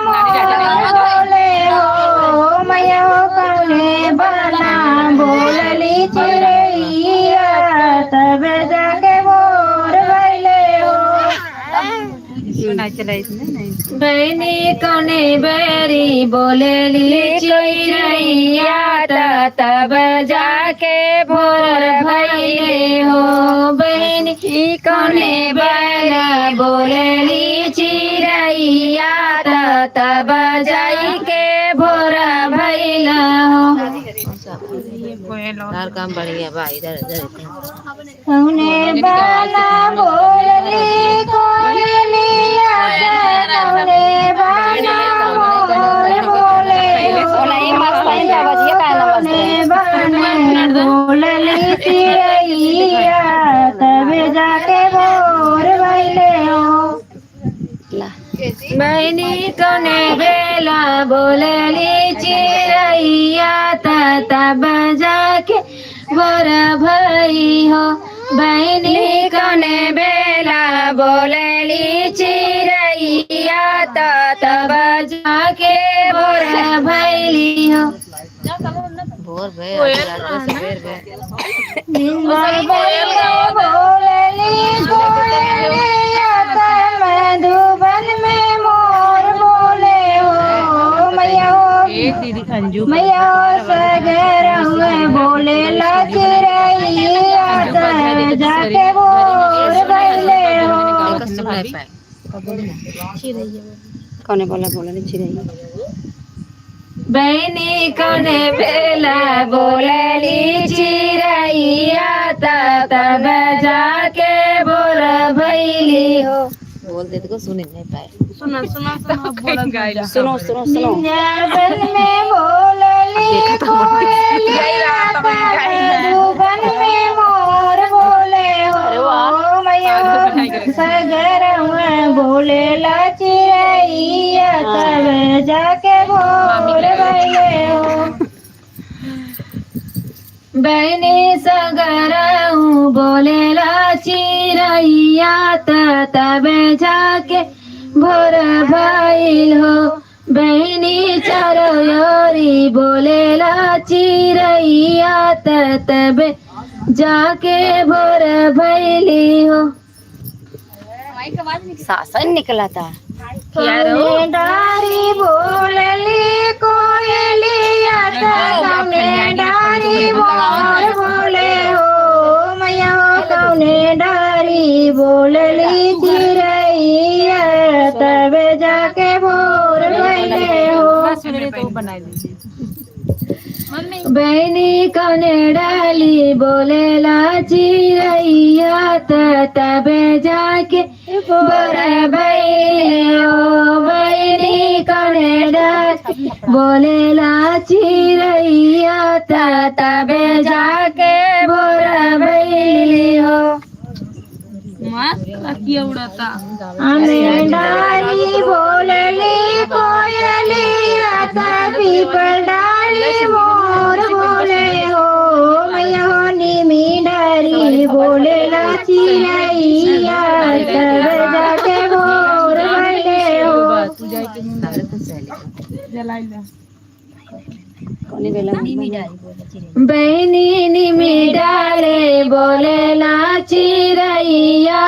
बोले हो मैया कौने बना बोलली चिड़ैया तब जाके बोर भइले हो नहीं चला इसमें बहनी कौने बेरी बोलेली चिड़ैया तब जाके भोर भइले हो बहनी कौने बेरी बोलेली चिड़ैया तब जाके भोर भइले हो हर काम बढ़िया भाई इधर इधर कौने बना बोलली कोयलिया कौने बना बोले हो नहीं मस्त है क्या बजिए का कौने बना बोलली चिड़ैया तब जाके भोर भइले हो बहनी कौने बेला बोलली चिड़ैया तब जाके भोर भई हो बहनी कौने बेला बोलली चिड़ैया तब जाके भोर भइली हो भोर भे सवेर भे बोलली कोयलिया मधुबन में मोर बोले हो मैया मैया सगर में बोले ला चिड़ैया जाके भोर भइले हो कौने बोला बोला चिड़ैया बहनी कौने बेला बोलली चिड़ैया तब जाके भोर भइली हो बोल दे तो सुन नहीं पाए सुनो सुनो सुनो जंगल में बोलली कोयलिया मधुबन में मोर बोले हो मैया सगर में बोले ला चिड़ैया तब जाके भोर भइले हो बहनी सगर बोले ला चिड़ैया तब जाके भोर भइल हो बहनी चरोरी बोले ला चिड़ैया तब जाके भोर भइली हो शासन निकला था डारी बोलली कोयलिया कौने डारी मोर बोले हो मैया कौने डारी बोलली चिड़ैया तब जाके भोर भइले हो बहनी कौने डाली बोले ला चिड़ैया तब जाके भोर भइले हो बहनी कौने डाली बोले ला चिड़ैया तब जाके भोर भइले हो हमें डाली बोलली कोयलिया पीपल डाली मोर बोले हो मैया निमी डाली बोले ला चिड़ैया तब जाके भोर भइले हो बहनी निमी डाले बोले ना चिरैया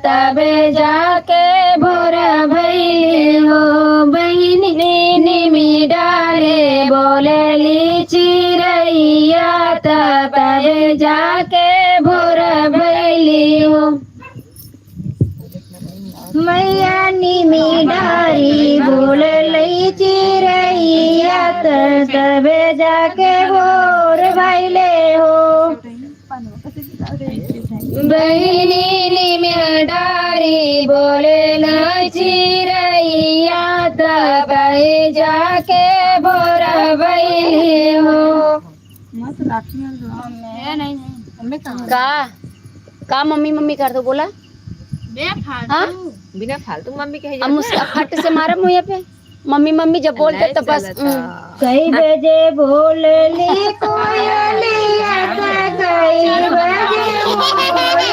तबे जाके भोर भैली हो। बहनी निमी डाले बोले ली चिरैया तबे जाके भोर भैली हो। मैया निमी डारी बोल लई चिरैया तबे जाके भोर भैले हो। बहनी निमी डारी बोले लई चिरैया तबे जाके भोर भैले हो। का मम्मी मम्मी कर दो बोला। हाँ बिना फालतू मम्मी कहे अब मुझसे फट से मारा मुँह पे मम्मी मम्मी जब बोलते तो बस कई बजे बोल ली कोयलिया कई बजे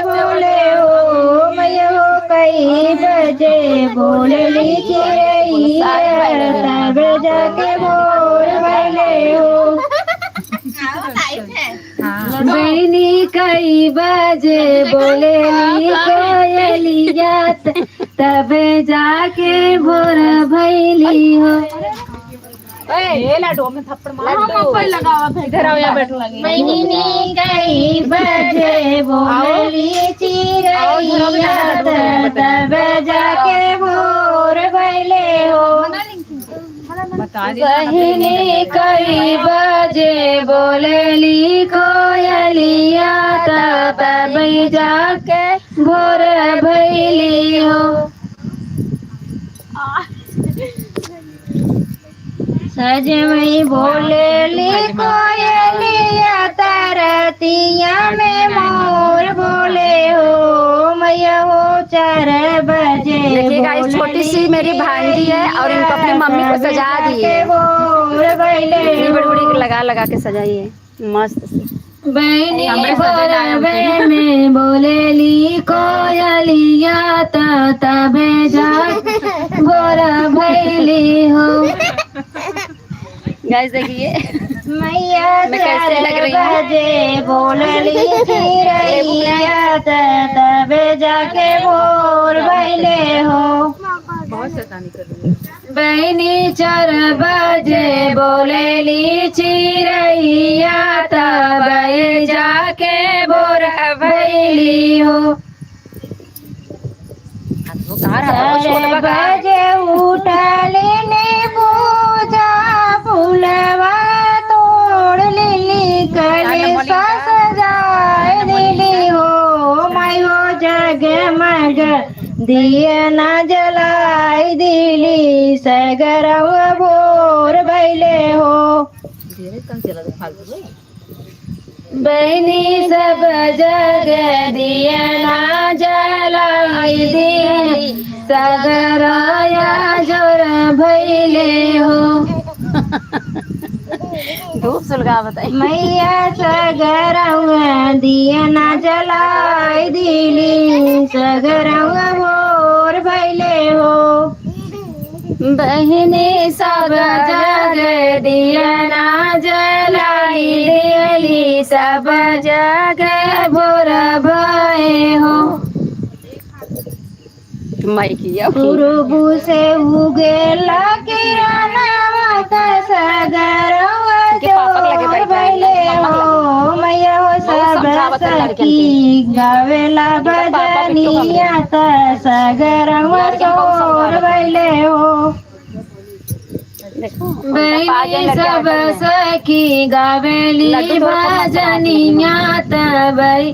बोले हो मैया हो। कई बजे बोल ली चिरैया तब जाके भोर भैले हो। बहनी कई बजे बोले ली कोयलिया तब जाके भोर भैली हो। लाडो में थप्पड़ मार इधर आओ यहाँ बैठो। बहनी कई बजे बोली चिरैया तब जाके भोर भैले हो। बहनी कई बजे बोलेली कोयलिया तब जाके भोर भैली हो। सजमई बोलेली कोयलिया तरतिया में मोर बोले हो मैया हो। 4 बजे देखिएगा इस छोटी सी मेरी भांजी है और इनको अपनी मम्मी को सजा दी है। भोर भैले बड़ी लगा लगा के सजाई है मस्त से। बहनी भोर में बोलेली कोयलिया तबे जाके भोर भैली हो। गाइस देखिए मैया 4 बजे बोलली चिरैया तबे जाके भोर भैले हो। बहुत शैतानी कर रही है। बहनी 4 बजे बोलेली चिरैया तबे जाके भोर भैली हो। 4 बजे उठली ने पूजा फूलवा तोड़ लिली कलशा सजाए दिली हो। मैं हो जगमग दिया ना जलाई दिली सगरवा भोर भैले हो। धीरे कम चला दो फालतू। बहनी सब जग दिया ना जलाई दिली सगरया जोर भैले हो। धूप सुलगा बताई मैया सगरवा दिया ना जलाई दिली सगरवा भोर भैले हो। बहनी सब जग दिया ना जलाई दिली सब जग भोर भये हो। माइकिया पूर्व से उगेला किरणवा सगरवा जोर भैले हो। मैया हो सब सखी गावेला भजनिया सगरवा जोर भैले हो। बहनी सब सखी गावेली भजनिया तबई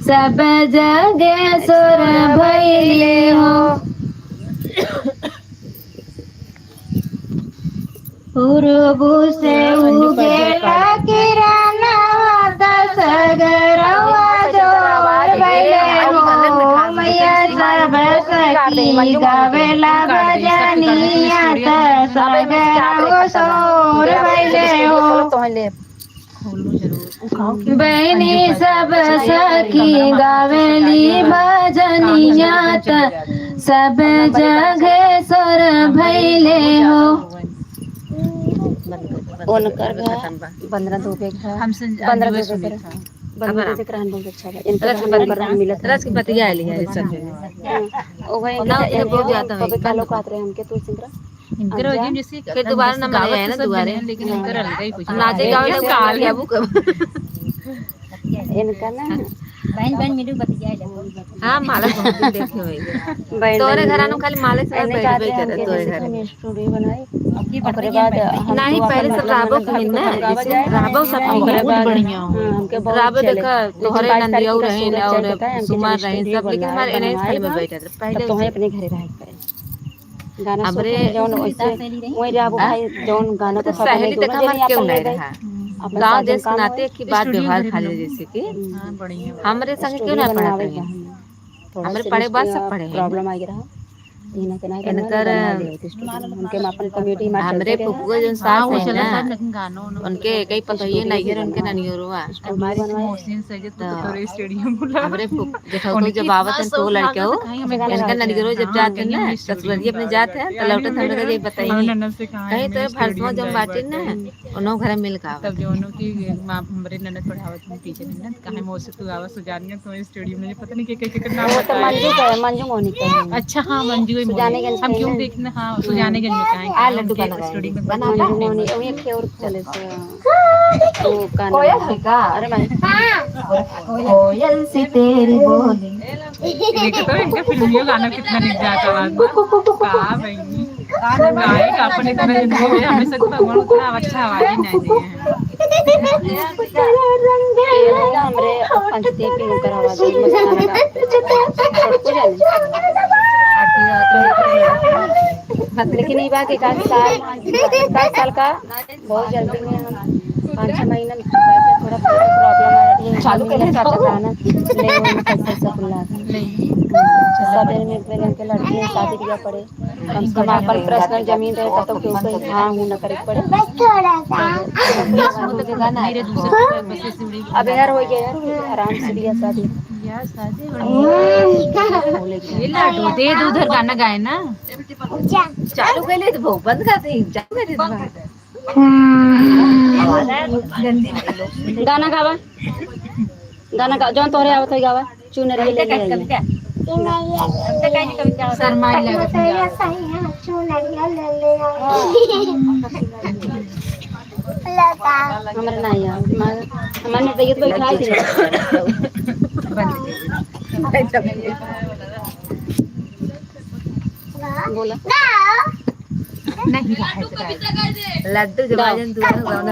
सब जगे सुर भैले हो। पूर्व से उगेला किरणवा सगरवा जोर भैले हो। मैया सब सखी गावेला भजनिया सगरवा सोर भैले हो। बहनी सब सखी गावेली भजनिया सब जगह सुर भैले हो। उनकर 15 दो पे था, हमसे 15 जुए दो सुनी पे था। 15 दो पे रहन बहुत अच्छा था। इनका नंबर मिला था। रस की पतिया आली है सब ओ भाई ना उतने बहुत ज्यादा है। कभी कालो काट रहे हमके तो सिंद्रा इनकर अच्छा। वजह जैसे फिर दोबारा नंबर आया है ना दोबारा, लेकिन इनकर अलग ही कुछ नाचे गावे तो काल गया वो कब। इनका ना बहन बहन मिलू बतिया हाँ माला बहुत दिन देखे हुए बहन तोरे बहन घर आनो खाली माले से एने बैठ काट रहे बैठ हमके तोरे जैसे घर हम स्टूडियो बनाए। की ओकरे बाद हम नहीं पहले सब राबो की ना जैसे राबो सब ओकरे बाद बढ़िया हमके बहुत राबो चले। देखा तोहरे 22 तारीख नंदिया को रहे सूरज और चल पता है सुमार रहे सब, लेकिन हमारे एनएस खाली में बैठे थे तब पहले तो उसे। अपने घरे रह गए गाना हमरे सुन जौन वैसे वही राबो भाई जौन गाना को तो सहेली तक हमारे क्यों नहीं गए रहा अपना गाँव साजन देश काम नाते की बात व्यवहार खाली जैसे कि हाँ बढ़िया हमारे संग क्यों ना पढ़ा रही हमारे पढ़े बाद सब पढ़े हैं प्रॉब्लम आ गया इना के नहीं इनकर उनके अपन कमेटी में हमरे चलते फुफुआ जो हाँ सास वो है चला ना था लेकिन गानों उनके कई पता ही नहीं है उनके ननियोरवा हमारी मोहसिन सैयद तो तोरे स्टेडियम बुला हमरे जेठौतो जब आवत हैं तो लड़के हो इनका ननियोरो जब जाते हैं ना ससुरजी अपने जाते हैं तो लौटत हम लोग ये बताइए ननद से कहा कहीं तो भरसवा जब बाटे ना उन्हों घर मिल का तब जो उन्हों की माँ हमरे ननद पढ़ावत में टीचर ना कहा मोसे तू आवा सुजानिया तो स्टेडियम में पता नहीं के नाम वो तो मंजू का है मंजू मोनी का है अच्छा हाँ मंजू ही सुजानेगंज हम के क्यों हैं। देखना हाँ सुजानेगंज में कहा आ लड्डू बना स्टोरी में मंजू मोनी वो एक और चले से तो कान अरे मैं कोयल सी तेरी बोली देखो तो इनका फिल्मियों गाना कितना निक जाता आवाज का भाई गायक अपने तरह जिनको भी हमें सब भगवान उतना अच्छा आवाज ही नहीं दिए हैं हमरे पंचती पे कर आवाज मस्त गाना लेकिन ये बात 1 साल का बहुत जल्दी में हम 5-6 महीना थोड़ा प्रॉब्लम आ रही है चालू करने का गाना नहीं पैसा सब ला सब में प्रेम के लड़की है शादी किया पड़े कम से कम अपन पर्सनल जमीन रहे तो क्यों कहीं हाँ हूँ न करे पड़े मेरे दूसरे बसे सिवड़ी अब यार हो गया यार आराम से दिया शादी यार शादी ये लाडू दे दे उधर गाना गाए ना चालू कर ले तो वो बंद कर दे चालू कर दे गाना गावा जौन तोहरे आवत है गावा चुनरी ले ले शर्मा हमारे नहीं यार हमारे तैयत बैठा थी बोला नहीं लड्डू जब आजन तू गाना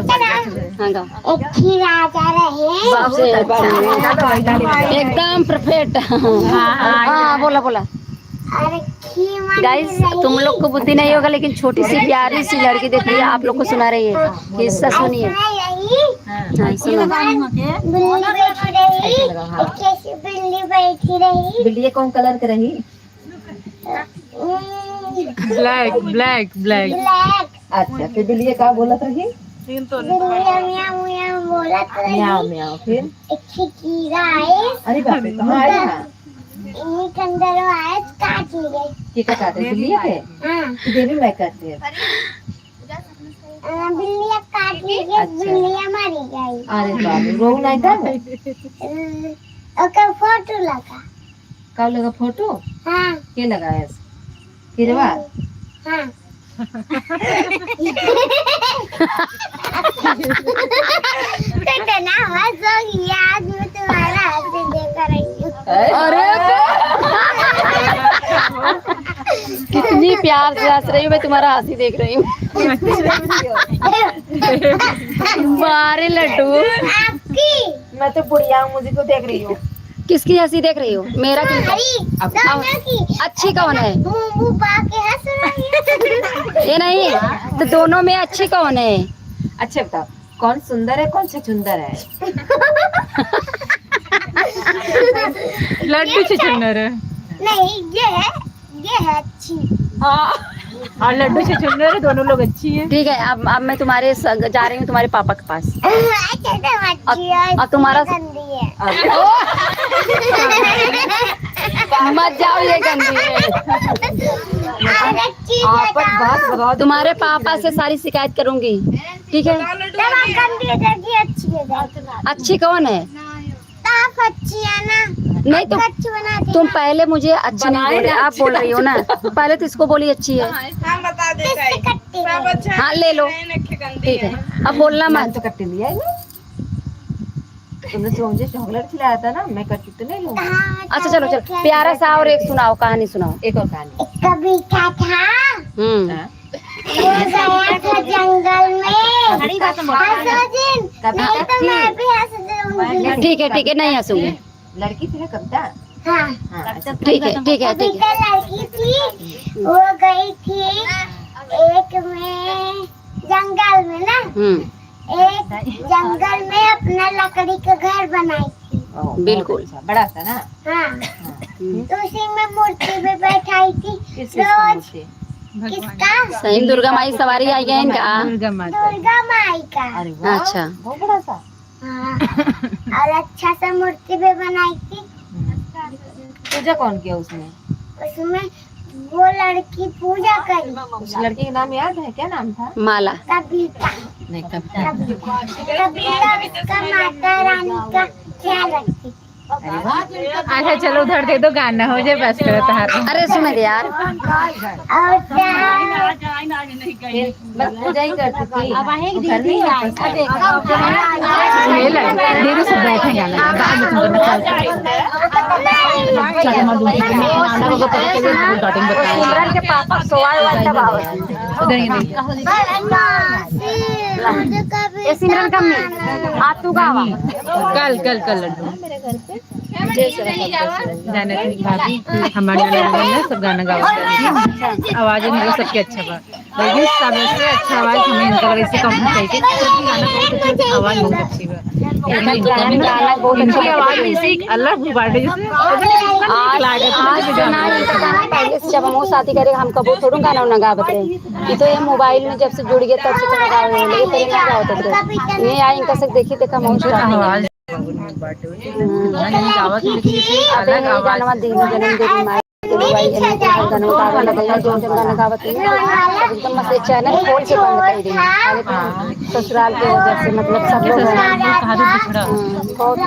हाँ गा अच्छी राजा रहे सबसे बढ़िया एकदम परफेक्ट हाँ बोला बोला अरे खीमा गाइस तुम लोग को बुद्धि नहीं होगा लेकिन छोटी सी प्यारी सी लड़की देख रही है आप लोग को सुना रही है किस्सा सुनिए हाँ सुनो बिल्ली बैठी रही कैसी बिल्ली बैठी रही बिल्ली कौन कलर के रही ब्लैक ब्लैक ब्लैक ब्लैक अच्छा फिर बिल्ली का बोलत रही बिल्ली म्याऊ म्याऊ बोलत रही म्याओ म्याओ फिर एक खिकीरा आए अरे बाप रे कहाँ आया है इन्हीं कंदर आए काट लिए की का काटे बिल्ली के हाँ देवी मैं करती है बिल्लियाँ काट ली बिल्लियाँ मारी गई अरे बाप रे रोग नहीं कर ओकर फोटो लगा कब लगा फोटो हाँ के लगाया किरवा हाँ तो ना हंसोगी आज मैं तुम्हारा हंसी देख रही हूँ अरे कितनी प्यार से हंस रही हूँ मैं तुम्हारा हंसी देख रही हूँ बारे लड्डू आपकी मैं तो बुढ़िया हूँ मुझे को देख रही हूँ किसकी हंसी देख रही हो मेरा की दोनों की अच्छी कौन है मुंह पाके हंस रही है ये नहीं तो दोनों में अच्छी कौन है अच्छा बताओ कौन सुंदर है कौन छछुंदर है लड्डू छछुंदर है नहीं ये है अच्छी हाँ और लड्डू छछुंदर है दोनों लोग अच्छी हैं ठीक है अब मैं तुम्हारे जा रही हूँ तुम्हारे पापा के पास अच्छा तो अच्छी है और तुम्हारा गंदी है मत जाओ ये गंदी है और अच्छी आपस बात बताओ तुम्हारे पापा से सारी शिकायत करूंगी ठीक है। अच्छी कौन है? आप अच्छी है ना, नहीं तो अच्छी बनाती तुम पहले मुझे अच्छी नहीं बोले, आप बोल रही हो ना, पहले तो इसको बोली अच्छी है। हाँ ले लो, ठीक है, अब बोलना मत। तो कट्टी लिया है ना, तुमने तो मुझे चॉकलेट खिलाया था ना, मैं कट्टी तो नहीं लूंगी। अच्छा चलो चलो, प्यारा सा और एक सुनाओ, कहानी सुनाओ। एक और कहानी। कभी क्या था, हाँ? वो गया था जंगल में, हंसो दिन, कभी नहीं तो थी? मैं भी हंस दूंगी। ठीक है, नहीं हंसूंगी। लड़की थी ना कविता? हाँ, हाँ, अच्छा। ठीक है। कविता लड़की थी, वो गई थी एक में जंगल में ना, एक जंगल में अपना लकड़ी का घर बनाई थी। बिल्कुल। अच्छा, बड़ा था ना? हाँ, तो उसी में मूर्ति भी बैठाई थी। किस चीज़ का मूर्ति? किसका? सही दुर्गा माई सवारी आई है इनका। दुर्गा माता। दुर्गा माई का। अरे वाह, अच्छा। बहुत बड़ा सा। हाँ, और अच्छा सा मूर्ति भी बनाई थी। पूजा कौन किया उसमें? उसमें वो लड़की पूजा करी। उस लड़की का नाम याद है? क्या नाम था? माला। कविता। नहीं, कविता। कविता उसका माता रानी का ख्याल रखती। अरे वाह। अच्छा चलो उधर दे दो, गाना हो जाए बस करो तुम्हारा। अरे सुने दे यार। और बस पूजा ही करती थी। घर नहीं वापस आई। ये लड़का देर से बैठे गाना बाद में तुमको सिमरन के पापा सोए हुआ तब आओ। उधर ही देखो। ये सिमरन कम्मी आज तू गावा। कल लड्डू जाने थी भाभी हमारे वाले सब गाना गावा। आवाज मेरे सबके अच्छा बा, लेकिन सबसे अच्छा आवाज हमें इनका लगा, इससे कम नहीं चाहिए। सबकी गाना बहुत अच्छा, आवाज बहुत अच्छी बा। गाना बहुत इनकी आवाज में इसी अलग बाटे जैसे आज से ना इनका गाना पहले से जब हम शादी करेगा हम कबो थोड़ा गाना उना गावत रहे। ये तो ये मोबाइल में जब से जुड़ गया तब से तो गावे रहे, लेकिन पहले ना गावत रहे। ये आई इनका से देखी देखा मौज आवाज बाटे गावत, लेकिन इसे अलग आवाज। गाना दिन जन्मदिन माई मोबाइल में गाना गावे लगे जो गाना गावत है एकदम मस्त चैनल खोल के बंद कर दी। ससुराल के वजह से मतलब सब लोग बहुत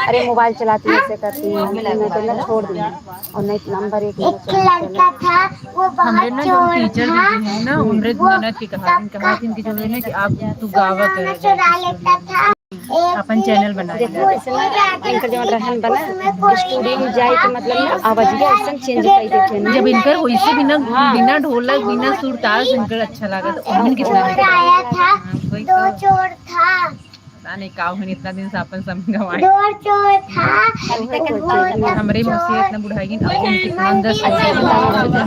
अरे मोबाइल चलाती है ऐसे करती है, मैं तो ना छोड़ दी और नहीं नंबर एक लड़का था वो हमरे बहुत ना जो चोर टीचर था। है ना उम्र ननद की कहा इनकी जो है ना कि आप तू गावा खाना चुरा लेता था। अपन चैनल बना इनका जो रहन बना स्टूडियो में जाए के मतलब ना आवाज ऐसा चेंज कर देखे ना। जब इनकर वैसे बिना ढोलक बिना सुर ताल इनकर अच्छा लगा तो उन्हें कितना चोर आया था, दो चोर था, पता नहीं का है इतना दिन से अपन समय गवाए। दो चोर था। हमारे मुझसे इतना बुढ़ाई की अब कितना अंदर से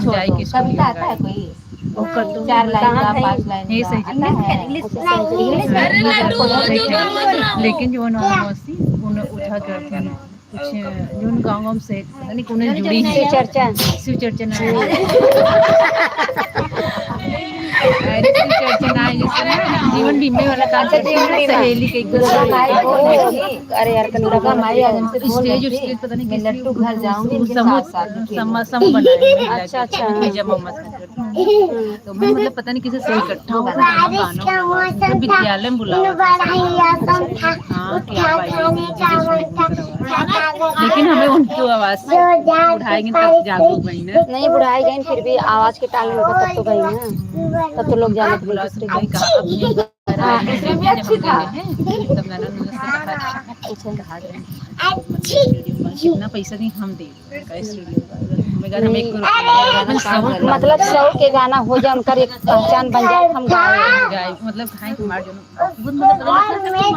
जाए कि कविता आता है कोई? 4 लाइन का 5 लाइन ये का सही आता है? लेकिन जो ना मौसी उन्हें उठा करते हैं कुछ जो गाँव से पता नहीं कौन जुड़ी है चर्चा शिव चर्चा ना अरे शिव चर्चा ना जैसे जीवन बीमे वाला काम करते हैं सहेली के अरे यार दुर्गा माई आज हमसे बोल रही स्टेज थी, पता नहीं मैं लट्टू घर जाऊंगी इनके समूह साथ साथ समूह बनाया अच्छा जब मोहम्मद तो मैं मतलब पता नहीं किसी से इकट्ठा हुआ बारिश का मौसम था, विद्यालय में बुलावा बड़ा ही मौसम था, हाँ, उठा खाने का मन था। लेकिन हमें उनकी आवाज से उठाएंगे तब जागरूक बनी ना। नहीं बुढ़ाई गई फिर भी आवाज के टाल में तब तो गई ना, तब तो लोग जाने थे दूसरे कहीं को। कहा अपने इसमें भी अच्छी था। तब मैंने उनसे कहा कितना पैसा दी हम दे मतलब 100 के गाना हो जाए उनका एक पहचान बन जाए हम गाए मतलब खाए हमारे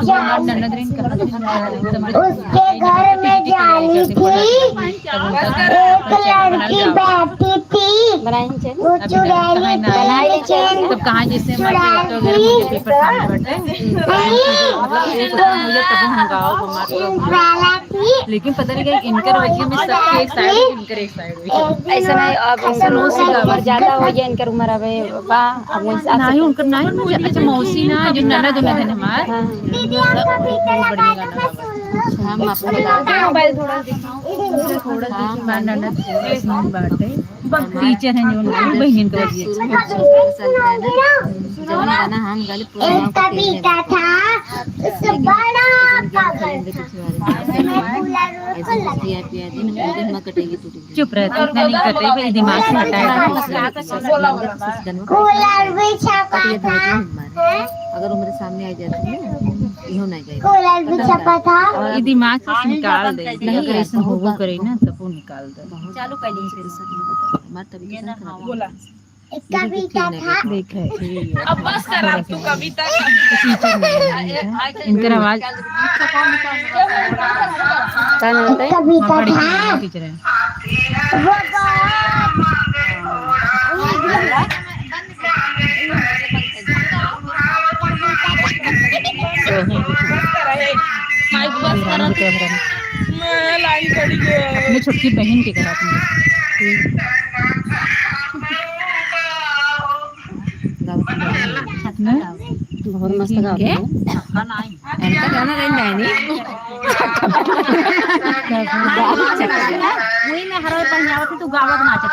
जो ननदरीन उसके घर में जानी थी, एक लड़की बैठी थी, बनाई वो चुड़ैली बनाई चैन तब कहाँ जैसे हमारे पेपर सामने बैठे मुझे तब हम गाओ वाला थी। लेकिन पता नहीं क्या इनकर वजह में सबके एक साइड इनकर एक साइड ऐसा नहीं अब इनका उम्र ज्यादा हो गया इनका उम्र अब बा अब वैसे नहीं उनकर नहीं मुझे अच्छा मौसी ना जो ननद उनद है हमार बहुत बढ़िया गाना हम अपने मोबाइल थोड़ा थोड़ा हमार ननद बाटे टीचर हैं जो बहन के वजह जब गाना हम गाली पूरा गांव का कविता था उस बड़ा पागल चुप रहती इतना नहीं कटे भाई दिमाग से हटाए कूलर बिछा अगर वो मेरे सामने आ जाती है इहो नहीं गई कूलर बिछा था ये दिमाग से निकाल दे अगर ऐसा होबो करे ना तब वो निकाल दे चालू कर ली मार तभी बोला कविता था देखे अब बस करा तू कविता इनकर आवाज कविता था टीचर है वो अपनी छोटी बहन के घर बहुत मस्त गाते हैं गाना नहीं वही में हर पंजाब तू गावत नाचत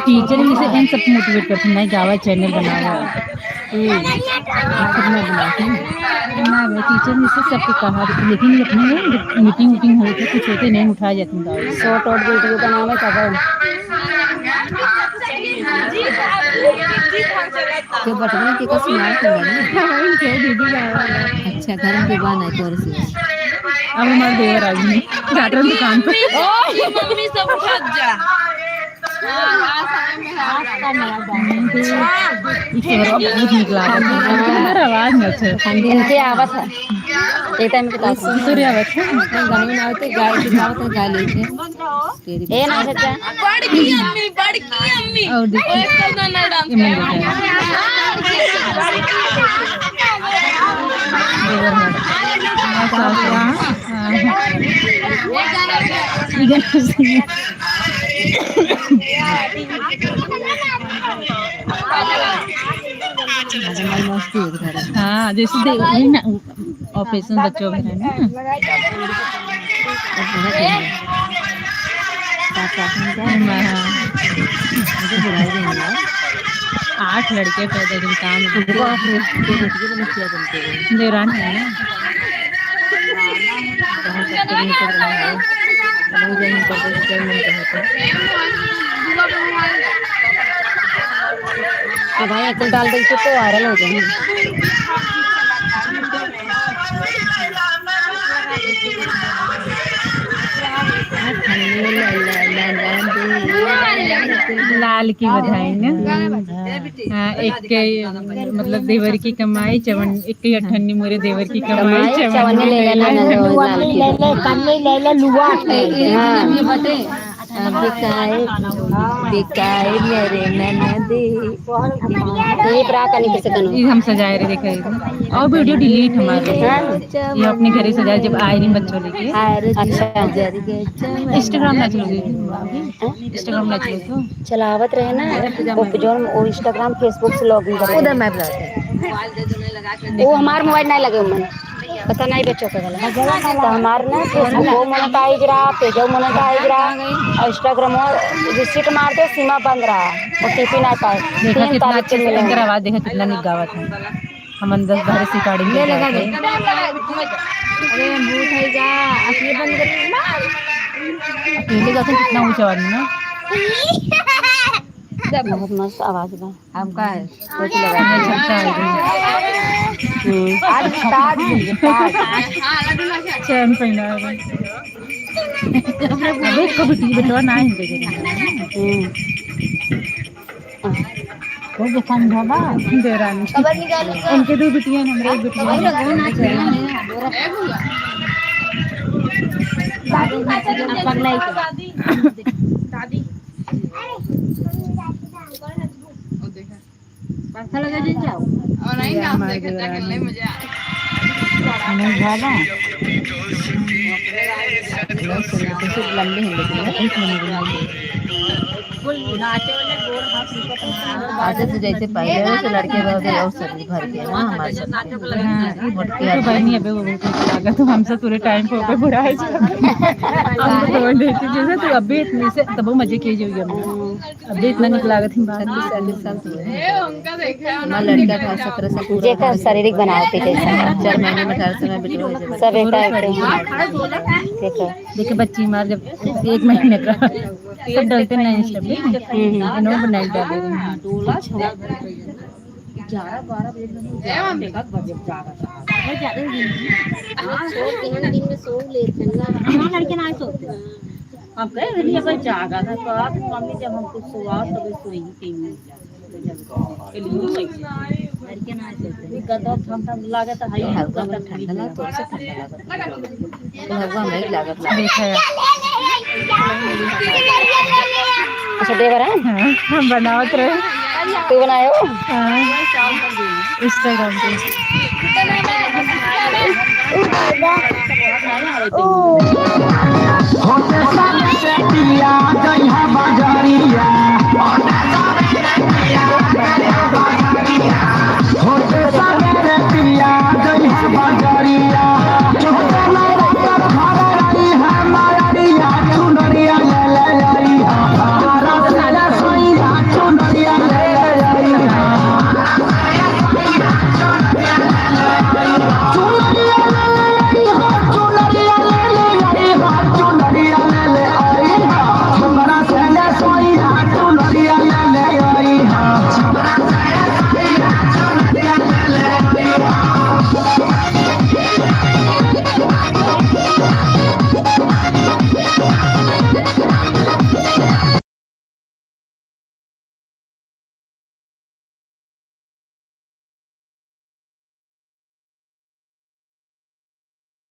टीचर में से इन सब मोटिवेट करते नहीं गावा चैनल बनावा ना वे टीचर ने से सब कहा लेकिन अपने मीटिंग होती कुछ होते नहीं उठा जाते गावा शॉर्ट और वीडियो बनावे कब के बटन के का सुनाई तो बनी अच्छा घर के बान है तोर से अब हमारे देवर आज में डाटर दुकान पर मम्मी सब उठ जा बहुत निकला आवाज न इनके आवत है एक टाइम के पास सूर्य आवत है गाने में आते गाय की गावत गा ले थे ए ना सच्चा बड़की अम्मी और देखो ये मैं हाँ जैसे ना ऑपरेशन बच्चों में है ना 8 लड़के पैदा दिन काम देवरान है ना भाई अकल डाल दे तो वायरल हो जाएंगे लाल की बधाई ना एक के मतलब देवर की कमाई चवन एक के अठन्नी मोरे देवर की कमाई चवन ले लेना ले ले लुआ बिकाए बिकाए मेरे ननदे ये प्रा करने कैसे करूं ये हम सजाए रहे देखे और वीडियो डिलीट हमारे ये अपने घर सजाए जब आए नहीं बच्चों लेके अच्छा इंस्टाग्राम ना चलोगे इंस्टाग्राम ना चलो तो चलावत रहे ना जो वो इंस्टाग्राम फेसबुक से लॉगिन करे उधर मैं बुलाते वो हमार मोबाइल नहीं लगे उमन पता नहीं बच्चों का गला तो हमार ना फेसबुक वो मोनेटाइज रहा पेज मोनेटाइज रहा और इंस्टाग्राम रिसीट मारते सीमा बंद रहा और टीपी नहीं पाए देखा कितना अच्छे से इनका आवाज देखा कितना निक गावत है हम अंदर बाहर से रिकॉर्डिंग ले लगा दे अरे बूथ है जा असली बंद कर अकेले गाते कितना ऊंचा आवाज में ना बहुत मस्त आवाज बा हम का है सोच लगा अच्छा है आज ताज चैन पहना है अबे कबूती बेटवा ना है वो दुकान ढाबा देरानी खबर निकालो उनके 2 बिटियां हैं हमारे 1 बिटिया दादी पंखा लगा दे जाओ और नहीं ना देखा करने मजा हमें ढाबा लंबे हैं लेकिन आते तो जैसे पहले वैसे लड़के बहुत और सर्दी भर के ना हमारे तो बहनी अबे वो लगा तो हमसे पूरे टाइम पे ऊपर बुढ़ा है हम तो लेके जैसे तो अबे इतने से तब मजे किए जो हम अभी इतना निकला गया थी 36 साल तो हमारा लड़का था 17 साल पूरा जेकर शारीरिक बनावटी जैसा 4 महीने में 18 समय बेटो सब एक देखिए बच्ची मार जब 1 महीने का सब डलते नहीं सब इन्होंने बनाई डाल दे रहे हैं 11-12 बजे हम कह रही है भाई जागा था तो आप मम्मी जब हमको सुआ तब सोई 3 लड़के ना सोते गदा ठंडा लागत है हल्का ठंडा लगा तो से ठंडा लगा हवा नहीं लागत देखा अच्छा देवर है हम बनावत रहे तू बनायो इंस्टाग्राम पे होते सामने से पिया गई है बाजारिया होते सामने से पिया गई है बाजारिया होते